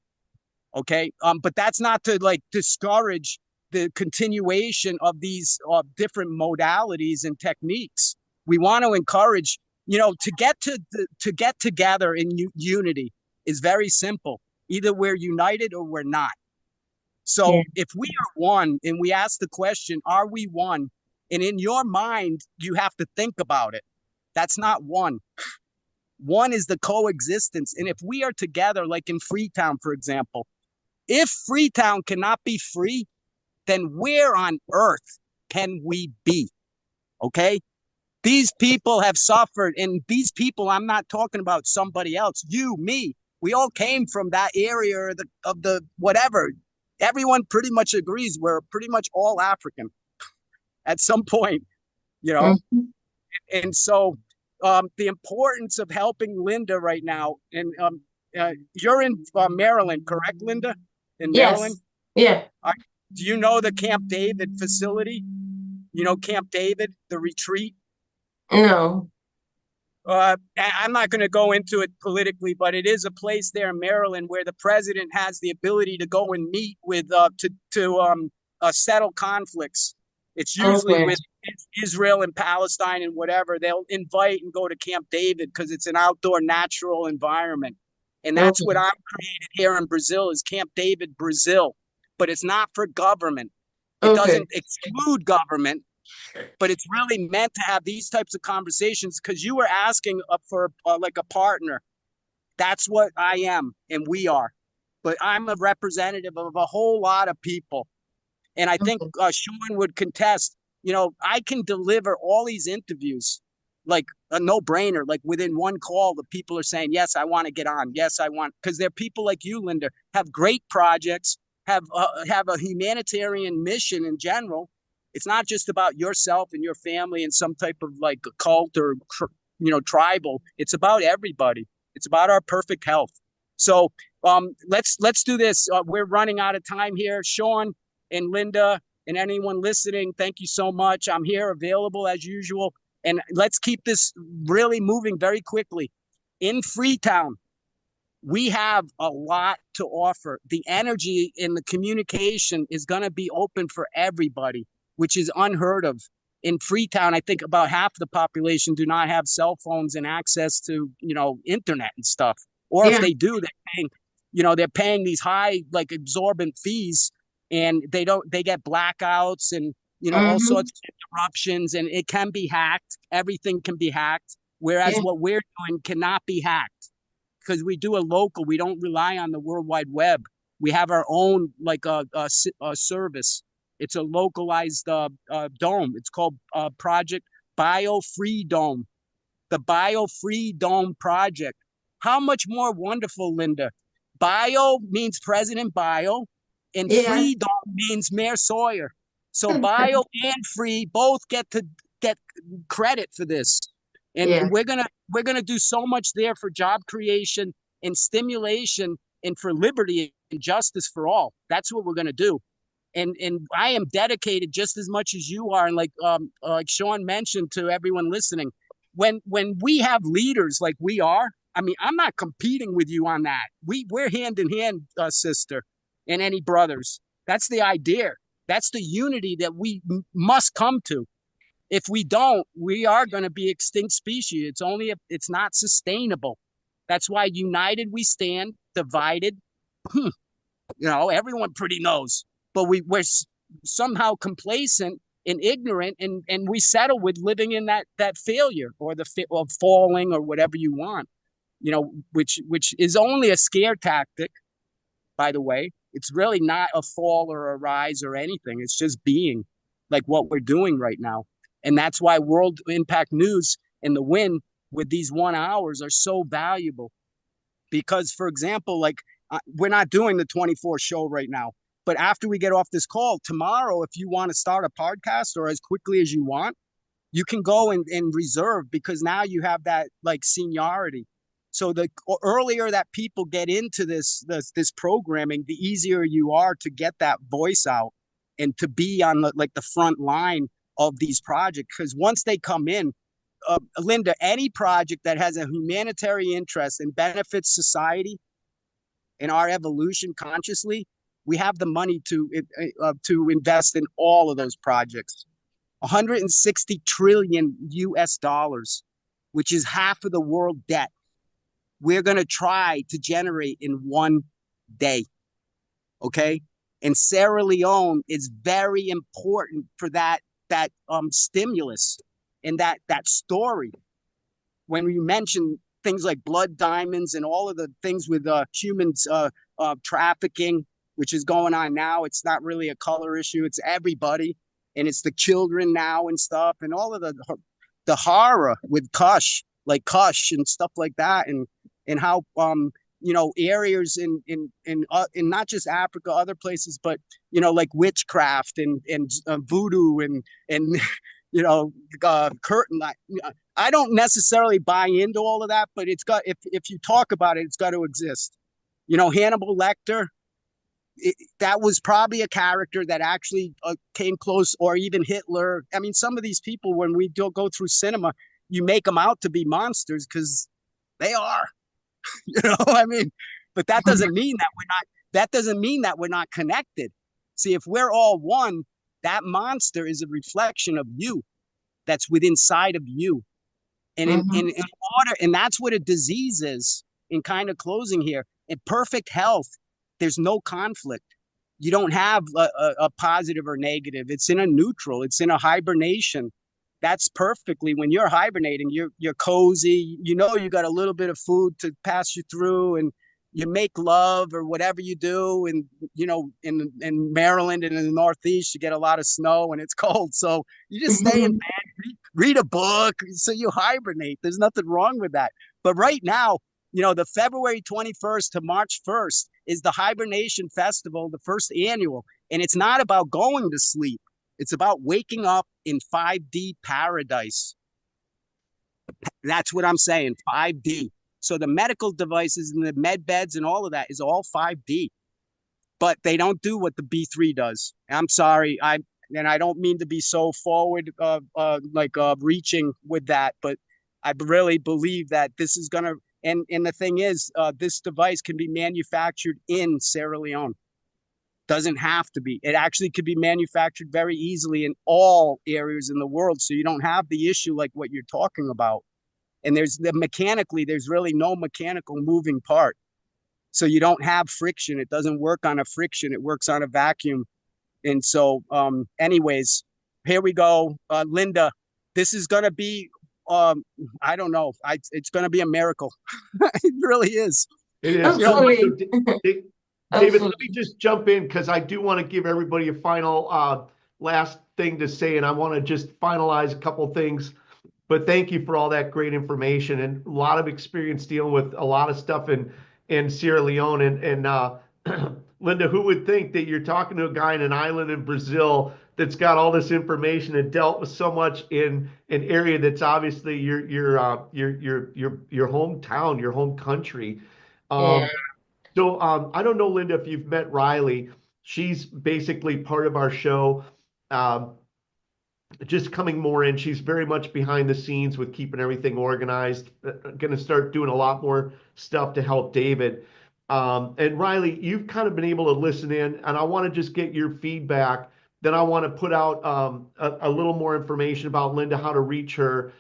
Okay. But that's not to like discourage the continuation of these different modalities and techniques. We want to encourage, to get together in unity is very simple. Either we're united or we're not. Yeah. So if we are one and we ask the question, are we one? And in your mind, you have to think about it. That's not one. One is the coexistence. And if we are together, like in Freetown, for example, if Freetown cannot be free, then where on earth can we be? Okay? These people have suffered, and these people, I'm not talking about somebody else, you, me, we all came from that area of the whatever. Everyone pretty much agrees we're pretty much all African at some point, you know? Mm-hmm. And so the importance of helping Linda right now, and you're in Maryland, correct, Linda? In Maryland? Yes. Yeah. Do you know the Camp David facility? You know Camp David, the retreat? No. I'm not going to go into it politically, but it is a place there in Maryland where the president has the ability to go and meet with to settle conflicts. It's usually Okay. with Israel and Palestine and whatever. They'll invite and go to Camp David because it's an outdoor natural environment. And that's what Okay. I'm created here in Brazil is Camp David Brazil. But it's not for government. It Okay. doesn't exclude government, but it's really meant to have these types of conversations because you were asking for like a partner. That's what I am and we are. But I'm a representative of a whole lot of people. And I think Okay. Sean would contest, I can deliver all these interviews like a no brainer. Like within one call, the people are saying, yes, I want to get on. Yes, I want, because they're people like you, Linda, have great projects, have a humanitarian mission in general. It's not just about yourself and your family and some type of like a cult or, tribal. It's about everybody. It's about our perfect health. So let's do this. We're running out of time here. Sean and Linda and anyone listening, thank you so much. I'm here available as usual. And let's keep this really moving very quickly. In Freetown, we have a lot to offer. The energy in the communication is going to be open for everybody, which is unheard of. In Freetown, I think about half the population do not have cell phones and access to, internet and stuff. Or if Yeah. they do, they're paying these high, like exorbitant fees and they get blackouts and, all Mm-hmm. sorts of interruptions and it can be hacked. Everything can be hacked. Whereas Yeah. what we're doing cannot be hacked because we do a local. We don't rely on the World Wide Web. We have our own like a service. It's a localized dome. It's called Project Bio-Free Dome. The Bio-Free Dome Project. How much more wonderful, Linda? Bio means President Bio, and Yeah. Free Dome means Mayor Sawyer. So Bio and Free both get to get credit for this. And Yeah. we're gonna do so much there for job creation and stimulation and for liberty and justice for all. That's what we're gonna do. And I am dedicated just as much as you are. And like Sean mentioned to everyone listening, when we have leaders like we are, I mean, I'm not competing with you on that. We're hand in hand, sister, and any brothers. That's the idea. That's the unity that we must come to. If we don't, we are going to be extinct species. It's only if it's not sustainable. That's why united we stand, divided. Everyone pretty knows, but we're somehow complacent and ignorant, and we settle with living in that failure or of falling or whatever you want. Which is only a scare tactic, by the way. It's really not a fall or a rise or anything. It's just being like what we're doing right now. And that's why World Impact News and the win with these 1 hours are so valuable. Because, for example, like we're not doing the 24 show right now. But after we get off this call tomorrow, if you want to start a podcast or as quickly as you want, you can go and reserve, because now you have that like seniority. So the earlier that people get into this programming, the easier you are to get that voice out and to be on like the front line of these projects. Because once they come in, Linda, any project that has a humanitarian interest and benefits society and our evolution consciously, we have the money to invest in all of those projects. 160 trillion US dollars, which is half of the world debt. We're going to try to generate in one day. Okay. And Sierra Leone is very important for that stimulus and that story. When we mention things like blood diamonds and all of the things with humans trafficking, which is going on now, it's not really a color issue. It's everybody. And it's the children now and stuff, and all of the horror with Kush and stuff like that, and how areas in not just Africa, other places, but like witchcraft and voodoo and curtain. I don't necessarily buy into all of that, but it's got, if you talk about it, it's got to exist. Hannibal Lecter. That was probably a character that actually came close, or even Hitler. I mean, some of these people, when we go through cinema, you make them out to be monsters because they are, I mean, but that doesn't mean that we're not connected. See, if we're all one, that monster is a reflection of you that's within inside of you. And in order, and that's what a disease is, in kind of closing here. In perfect health, there's no conflict. You don't have a positive or negative. It's in a neutral. It's in a hibernation. That's perfectly, when you're hibernating, you're cozy. You got a little bit of food to pass you through, and you make love or whatever you do. And in Maryland and in the Northeast, you get a lot of snow and it's cold, so you just stay in bed, read a book, so you hibernate. There's nothing wrong with that. But right now, the February 21st to March 1st is the Hibernation Festival, the first annual. And it's not about going to sleep. It's about waking up in 5D paradise. That's what I'm saying, 5D. So the medical devices and the med beds and all of that is all 5D. But they don't do what the B3 does. I'm sorry. I don't mean to be so forward, reaching with that, but I really believe that this is going to, and the thing is, this device can be manufactured in Sierra Leone. Doesn't have to be. It actually could be manufactured very easily in all areas in the world. So you don't have the issue like what you're talking about. And there's really no mechanical moving part. So you don't have friction. It doesn't work on a friction. It works on a vacuum. And so, anyways, here we go. Linda, this is going to be, I don't know. It's going to be a miracle. It really is. It is. Absolutely. David, let me just jump in, because I do want to give everybody a final last thing to say, and I want to just finalize a couple things. But thank you for all that great information and a lot of experience dealing with a lot of stuff in Sierra Leone. And Linda, who would think that you're talking to a guy in an island in Brazil that's got all this information and dealt with so much in an area that's obviously your hometown, your home country. Yeah. So I don't know, Linda, if you've met Riley. She's basically part of our show, just coming more in. She's very much behind the scenes with keeping everything organized. Going to start doing a lot more stuff to help David. And Riley, you've kind of been able to listen in, and I want to just get your feedback. Then I want to put out a little more information about Linda, how to reach her,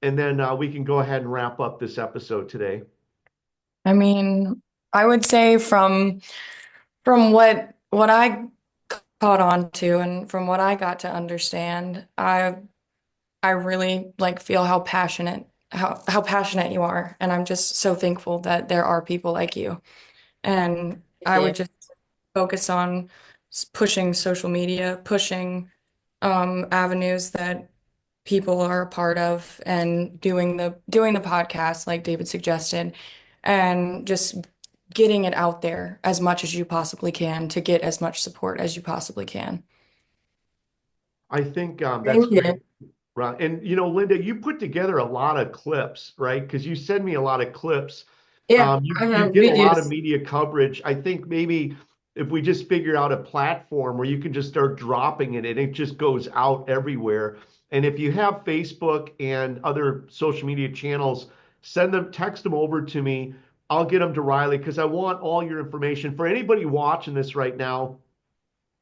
and then we can go ahead and wrap up this episode today. I mean, I would say from what I caught on to and from what I got to understand, I really feel how passionate you are, and I'm just so thankful that there are people like you. And I would just focus on pushing social media, pushing avenues that people are a part of, and doing the podcast like David suggested, and just getting it out there as much as you possibly can to get as much support as you possibly can. I think that's Thank great. you. Right. And Linda, you put together a lot of clips, right? Because you send me a lot of clips. Yeah, You I you have get a lot of videos. media coverage. I think maybe if we just figure out a platform where you can just start dropping it and it just goes out everywhere. And if you have Facebook and other social media channels, text them over to me. I'll get them to Riley because I want all your information. For anybody watching this right now,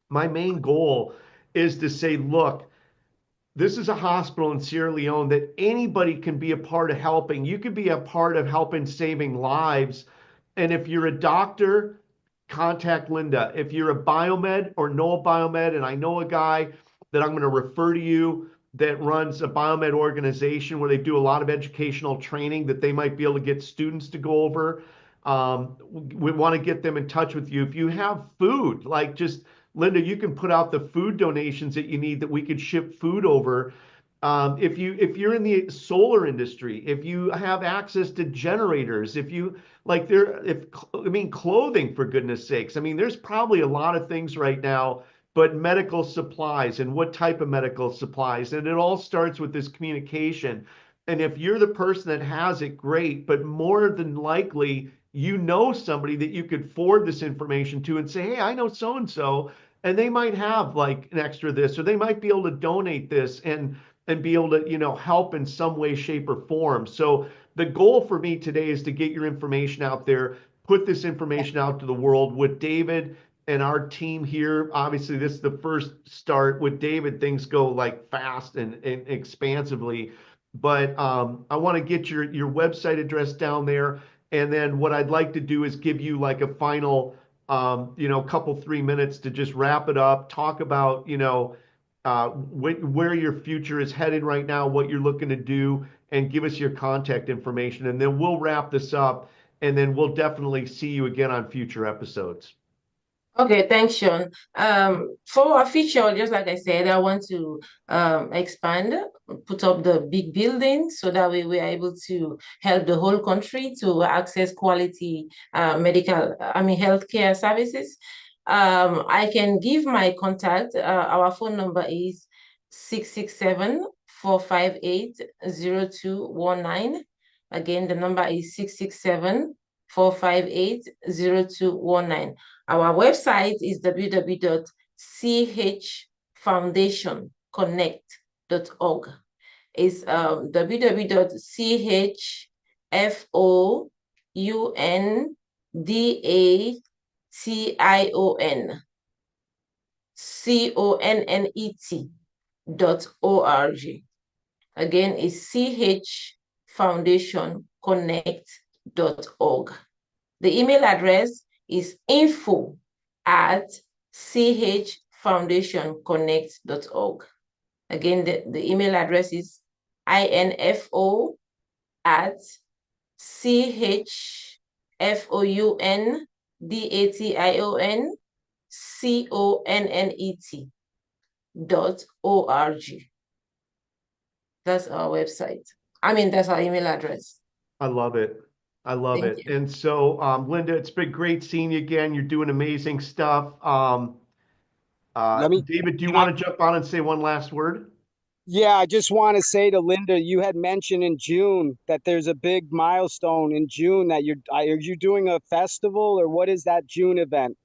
my main goal is to say, look, this is a hospital in Sierra Leone that anybody can be a part of helping. You can be a part of helping saving lives. And if you're a doctor, contact Linda. If you're a biomed or know a biomed, and I know a guy that I'm going to refer to you that runs a biomed organization where they do a lot of educational training that they might be able to get students to go over. We want to get them in touch with you. If you have food, like just Linda, you can put out the food donations that you need that we could ship food over. If you're in the solar industry, if you have access to generators, if you like there, if I mean clothing for goodness sakes. I mean, there's probably a lot of things right now, but medical supplies and what type of medical supplies, and it all starts with this communication. And if you're the person that has it, great, but more than likely, you know somebody that you could forward this information to and say, hey, I know so and so, and they might have like an extra this, or they might be able to donate this and be able to, help in some way, shape, or form. So the goal for me today is to get your information out there, put this information out to the world with David and our team here. Obviously, this is the first start. With David, things go like fast and expansively. But I want to get your website address down there. And then what I'd like to do is give you like a final, couple, 3 minutes to just wrap it up, talk about, where your future is headed right now, what you're looking to do, and give us your contact information. And then we'll wrap this up, and then we'll definitely see you again on future episodes. Okay, thanks, Sean. For our future, just like I said, I want to expand, put up the big building so that way we are able to help the whole country to access quality healthcare services. I can give my contact. Our phone number is 667-458-0219. Again, the number is 667-458-0219. Our website is www.chfoundationconnect.org. It's www.chfoundationconnect.org. Again, it's chfoundationconnect.org. The email address is info@chfoundationconnect.org. Again, the email address is info@chfoundationconnect.org. That's our website. That's our email address. I love it. I love Thank it. you. And so, Linda, it's been great seeing you again. You're doing amazing stuff. Let me, David, do you can I, want to jump on and say one last word? yeah, I just want to say to Linda, you had mentioned in June that there's a big milestone in June that are you doing a festival or what is that June event?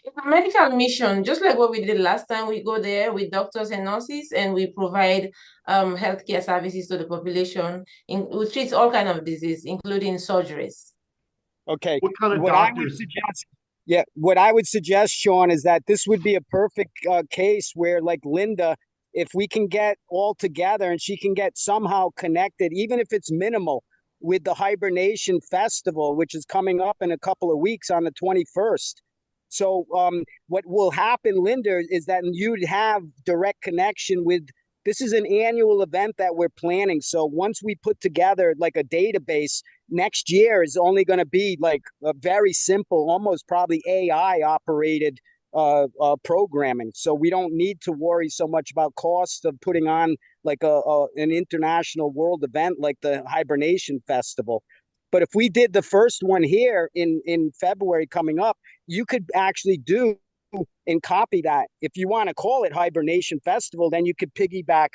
It's a medical mission, just like what we did last time. We go there with doctors and nurses, and we provide healthcare services to the population. We treat all kinds of disease, including surgeries. Okay. What kind of What I would doctors? suggest, yeah, what I would suggest, Sean, is that this would be a perfect case where, like Linda, if we can get all together and she can get somehow connected, even if it's minimal, with the Hibernation Festival, which is coming up in a couple of weeks on the 21st. So, what will happen, Linda, is that you'd have direct connection with. This is an annual event that we're planning. So once we put together like a database, next year is only going to be like a very simple, almost probably AI operated programming. So we don't need to worry so much about cost of putting on like an international world event like the Hibernation Festival. But if we did the first one here in February coming up, you could actually do and copy that. If you want to call it Hibernation Festival, then you could piggyback,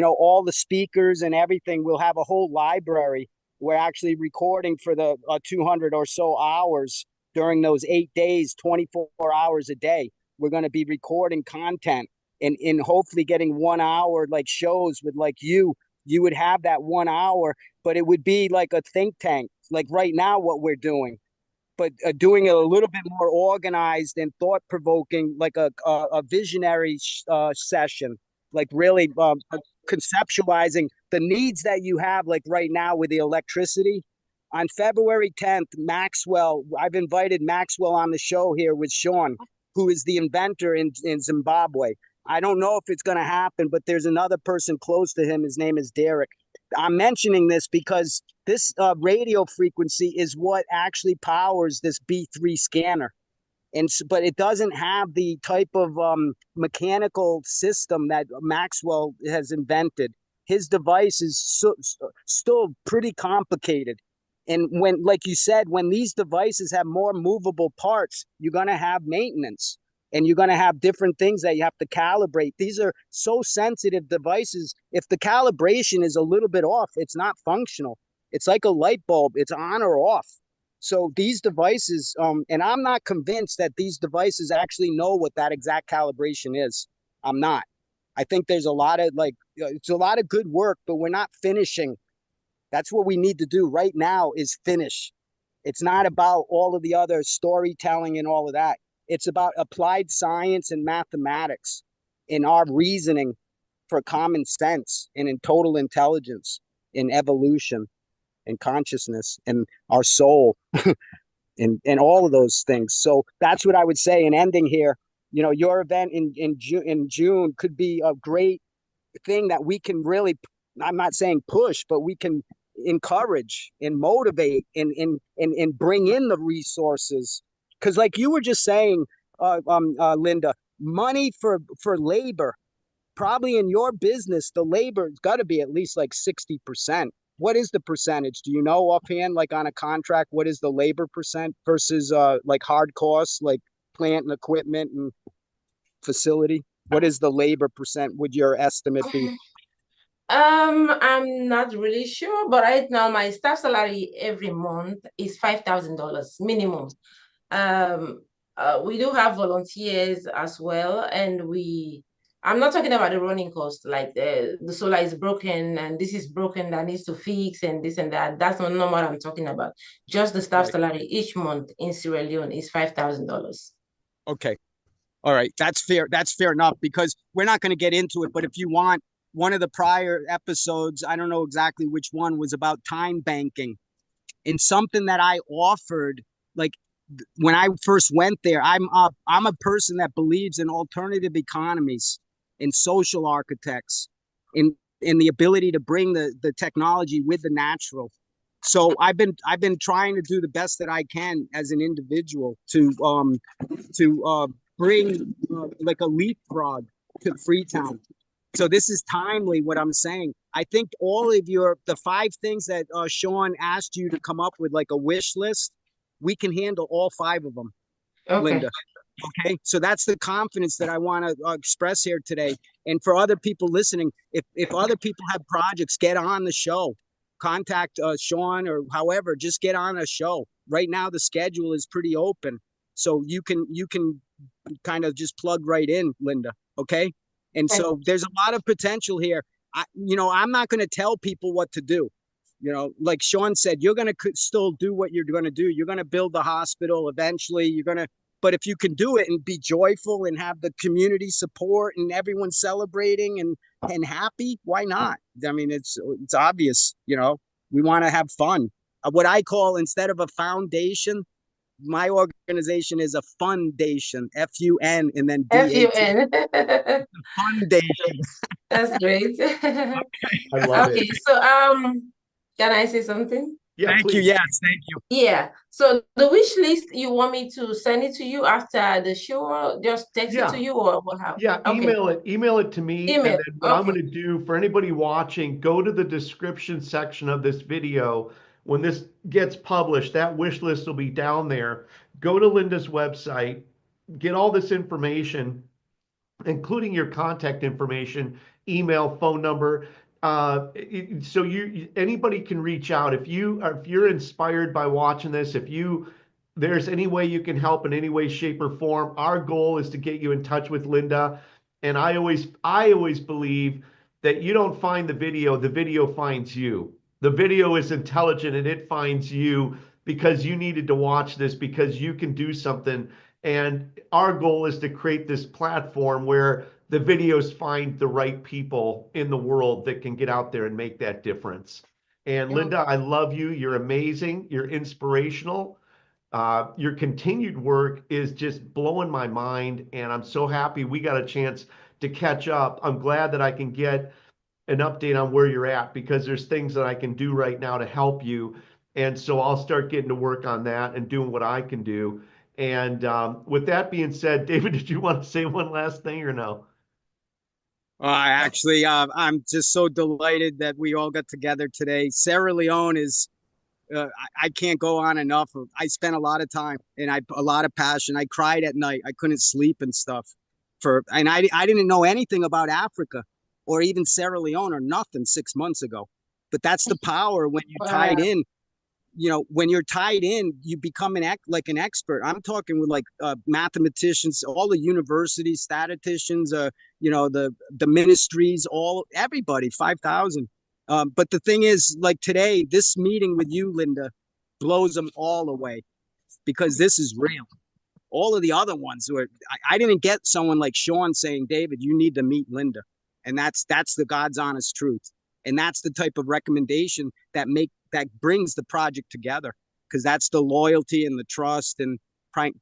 all the speakers and everything. We'll have a whole library. We're actually recording for the 200 or so hours during those 8 days, 24 hours a day. We're going to be recording content and hopefully getting 1 hour like shows with like you would have that 1 hour, but it would be like a think tank, like right now what we're doing, but doing it a little bit more organized and thought provoking, like a visionary session, like really conceptualizing the needs that you have, like right now with the electricity. On February 10th, I've invited Maxwell on the show here with Sean, who is the inventor in Zimbabwe. I don't know if it's going to happen, but there's another person close to him. His name is Derek. I'm mentioning this because this radio frequency is what actually powers this B3 scanner. But it doesn't have the type of mechanical system that Maxwell has invented. His device is still pretty complicated. And when, like you said, when these devices have more movable parts, you're going to have maintenance and you're going to have different things that you have to calibrate. These are so sensitive devices. If the calibration is a little bit off, it's not functional. It's like a light bulb. It's on or off. So these devices, and I'm not convinced that these devices actually know what that exact calibration is. I'm not. I think there's a lot of it's a lot of good work, but we're not finishing. That's what we need to do right now is finish. It's not about all of the other storytelling and all of that. It's about applied science and mathematics in our reasoning for common sense and in total intelligence, in evolution and consciousness and our soul and all of those things. So that's what I would say. And ending here, your event in June could be a great thing that we can really, I'm not saying push, but we can encourage and motivate and bring in the resources. Because like you were just saying, Linda, money for labor, probably in your business, the labor's got to be at least like 60%. What is the percentage? Do you know offhand, like on a contract, what is the labor percent versus like hard costs, like plant and equipment and facility? What is the labor percent would your estimate be? I'm not really sure, but right now my staff salary every month is $5,000 minimum. We do have volunteers as well, and I'm not talking about the running cost, like the solar is broken and this is broken that needs to fix and this and that. That's not what I'm talking about. Just the staff salary each month in Sierra Leone is $5,000. Okay. All right. That's fair. That's fair enough because we're not going to get into it. But if you want, one of the prior episodes, I don't know exactly which one, was about time banking. And something that I offered, like when I first went there, I'm a person that believes in alternative economies and social architects in the ability to bring the technology with the natural. So I've been trying to do the best that I can as an individual to bring like a leapfrog to Freetown. So this is timely what I'm saying. I think all of the 5 things that Sean asked you to come up with, like a wish list, we can handle all 5 of them, okay. Linda. Okay, so that's the confidence that I want to express here today. And for other people listening, if other people have projects, get on the show. Contact Sean or however, just get on a show. Right now, the schedule is pretty open. So you can kind of just plug right in, Linda, okay? And so there's a lot of potential here. I'm not going to tell people what to do. Like Sean said, you're going to still do what you're going to do. You're going to build the hospital eventually. But if you can do it and be joyful and have the community support and everyone celebrating and happy, why not? I mean, it's obvious, we want to have fun. What I call, instead of a foundation, my organization is a fundation, FUN, and then FUN. Foundation. That's great. I love it. So can I say something? Yeah, thank please. you. Yes, thank you. Yeah. So the wish list, you want me to send it to you after the show, or just text it to you, or how? Yeah, email it to me. Email. And then what I'm going to do for anybody watching, go to the description section of this video, when this gets published, that wish list will be down there. Go to Linda's website, get all this information, including your contact information, email, phone number. So anybody can reach out if you're inspired by watching this. If there's any way you can help in any way, shape, or form, our goal is to get you in touch with Linda. And I always believe that you don't find the video finds you. The video is intelligent and it finds you because you needed to watch this because you can do something. And our goal is to create this platform where the videos find the right people in the world that can get out there and make that difference. And Yeah. Linda, I love you. You're amazing. You're inspirational. Your continued work is just blowing my mind, and I'm so happy we got a chance to catch up. I'm glad that I can get an update on where you're at because there's things that I can do right now to help you. And so I'll start getting to work on that and doing what I can do. And with that being said, David, did you want to say one last thing or no? Actually, I'm just so delighted that we all got together today. Sierra Leone is, I can't go on enough. I spent a lot of time and a lot of passion. I cried at night. I couldn't sleep and stuff and I didn't know anything about Africa or even Sierra Leone or nothing 6 months ago. But that's the power when you're tied Wow. in. When you're tied in, you become like an expert. I'm talking with like mathematicians, all the university statisticians, the ministries, everybody, 5,000. But the thing is, like today, this meeting with you, Linda, blows them all away because this is real. All of the other ones I didn't get someone like Sean saying, David, you need to meet Linda. And that's the God's honest truth. And that's the type of recommendation that brings the project together, because that's the loyalty and the trust and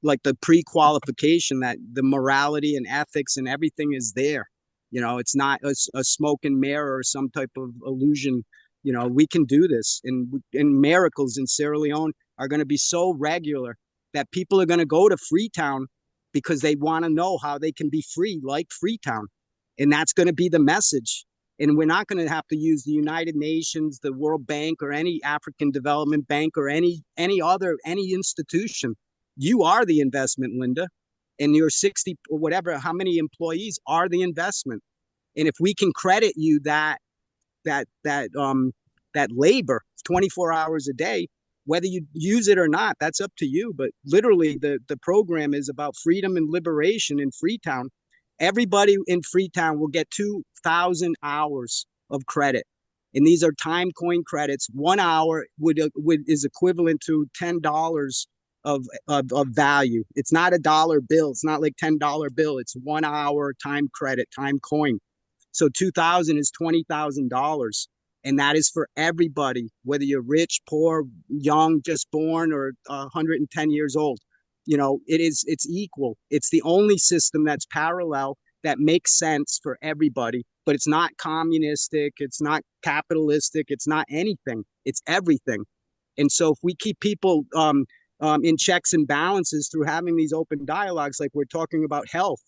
like the pre-qualification, that the morality and ethics and everything is there. It's not a smoke and mirror or some type of illusion. We can do this, and miracles in Sierra Leone are going to be so regular that people are going to go to Freetown because they want to know how they can be free like Freetown. And that's going to be the message. And we're not going to have to use the United Nations, the World Bank, or any African Development Bank, or any institution. You are the investment, Linda, and your 60 or whatever, how many employees are the investment. And if we can credit you that labor 24 hours a day, whether you use it or not, that's up to you. But literally, the program is about freedom and liberation in Freetown. Everybody in Freetown will get 2,000 hours of credit. And these are time coin credits. 1 hour is equivalent to $10 of value. It's not a dollar bill. It's not like $10 bill. It's 1 hour time credit, time coin. So 2,000 is $20,000. And that is for everybody, whether you're rich, poor, young, just born, or 110 years old. It's equal. It's the only system that's parallel that makes sense for everybody, but it's not communistic. It's not capitalistic. It's not anything. It's everything. And so if we keep people in checks and balances through having these open dialogues, like we're talking about health,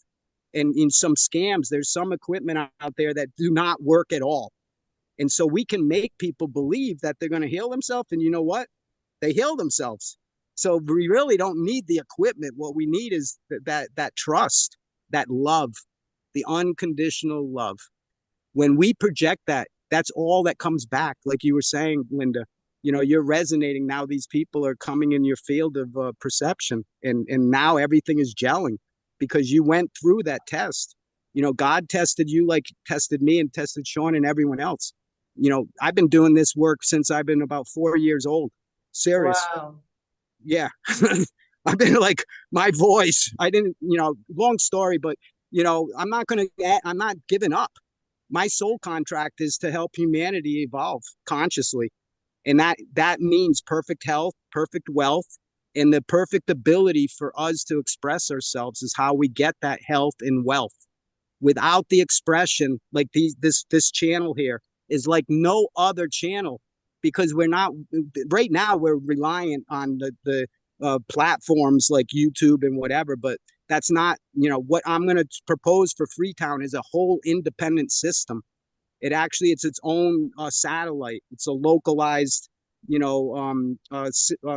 and in some scams, there's some equipment out there that do not work at all. And so we can make people believe that they're going to heal themselves. And you know what? They heal themselves. So we really don't need the equipment. What we need is that trust, that love, the unconditional love. When we project that, that's all that comes back. Like you were saying, Linda, you're resonating now. These people are coming in your field of perception, and now everything is gelling because you went through that test. God tested you like tested me and tested Sean and everyone else. I've been doing this work since I've been about 4 years old. Serious. Wow. Yeah. I've been like, my voice, I didn't, long story, but I'm not giving up. My soul contract is to help humanity evolve consciously. And that means perfect health, perfect wealth, and the perfect ability for us to express ourselves is how we get that health and wealth. Without the expression, like this channel here is like no other channel, because right now we're reliant on the platforms like YouTube and whatever, but that's not, what I'm going to propose for Freetown is a whole independent system. It's its own satellite. It's a localized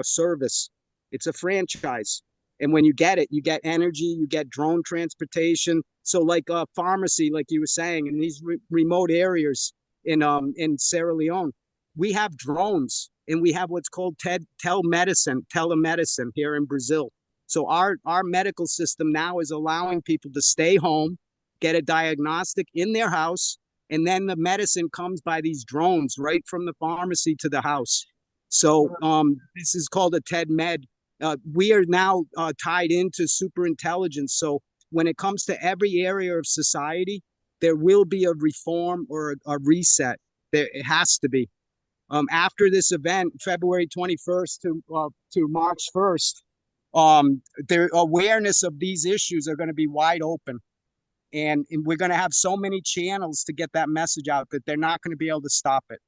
service. It's a franchise. And when you get it, you get energy, you get drone transportation. So like a pharmacy, like you were saying, in these remote areas in Sierra Leone, we have drones and we have what's called telemedicine here in Brazil. So our medical system now is allowing people to stay home, get a diagnostic in their house, and then the medicine comes by these drones right from the pharmacy to the house. So this is called a TED Med. We are now tied into super intelligence. So when it comes to every area of society, there will be a reform or a reset. It has to be. After this event, February 21st to March 1st, their awareness of these issues are going to be wide open. And we're going to have so many channels to get that message out that they're not going to be able to stop it.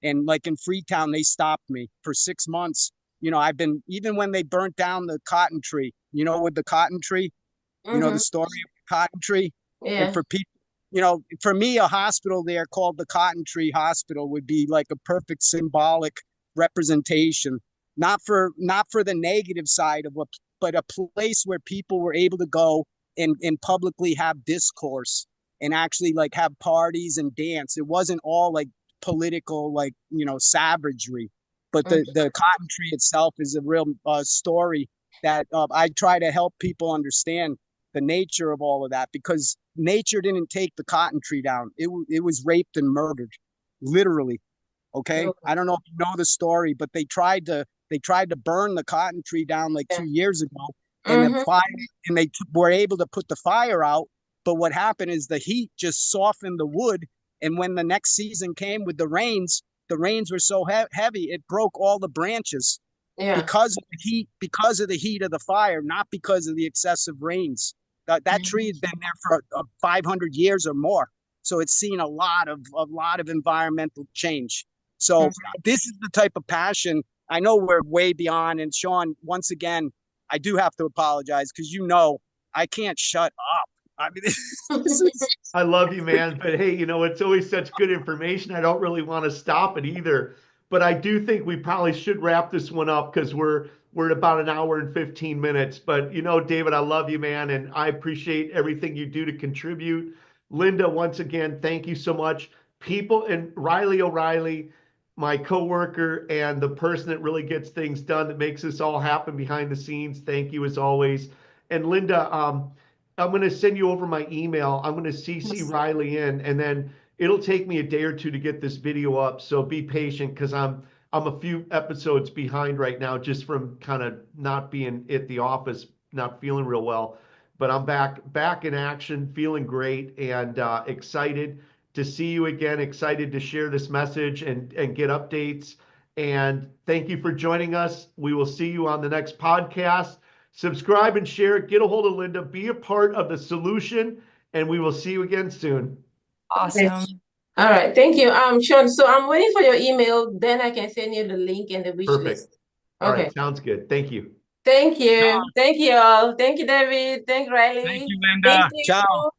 And like in Freetown, they stopped me for 6 months. I've been, even when they burnt down the cotton tree, with the cotton tree, the story of the cotton tree. Yeah. And for people, for me, a hospital there called the Cotton Tree Hospital would be like a perfect symbolic representation, not for the negative side of what, but a place where people were able to go and publicly have discourse and actually like have parties and dance. It wasn't all like political, like, savagery, but the cotton tree itself is a real story that I try to help people understand the nature of all of that, because nature didn't take the cotton tree down. It was raped and murdered, literally. Okay. I don't know if you know the story, but they tried to burn the cotton tree down like 2 years ago, and the fire, and they were able to put the fire out. But what happened is the heat just softened the wood. And when the next season came with the rains were so heavy, it broke all the branches because of the heat of the fire, not because of the excessive rains. That tree has been there for 500 years or more. So it's seen a lot of environmental change. So this is the type of passion. I know we're way beyond. And Sean, once again, I do have to apologize because I can't shut up. I mean, I love you, man. But hey, it's always such good information. I don't really want to stop it either. But I do think we probably should wrap this one up because we're at about an hour and 15 minutes. But David, I love you, man, and I appreciate everything you do to contribute. Linda, once again, thank you so much. People, and Riley O'Reilly, my coworker and the person that really gets things done, that makes this all happen behind the scenes. Thank you as always. And Linda, I'm going to send you over my email. I'm going to CC Riley in, and then it'll take me a day or two to get this video up. So be patient because I'm a few episodes behind right now, just from kind of not being at the office, not feeling real well. But I'm back in action, feeling great, and excited to see you again. Excited to share this message and get updates. And thank you for joining us. We will see you on the next podcast. Subscribe and share. Get a hold of Linda. Be a part of the solution, and we will see you again soon. Awesome. All right. Thank you. Sean, so I'm waiting for your email. Then I can send you the link and the wish Perfect. list. All right. Sounds good. Thank you. Thank you. Thank you all. Thank you, David. Thank you, Riley. Thank you, Linda. Thank you. Ciao.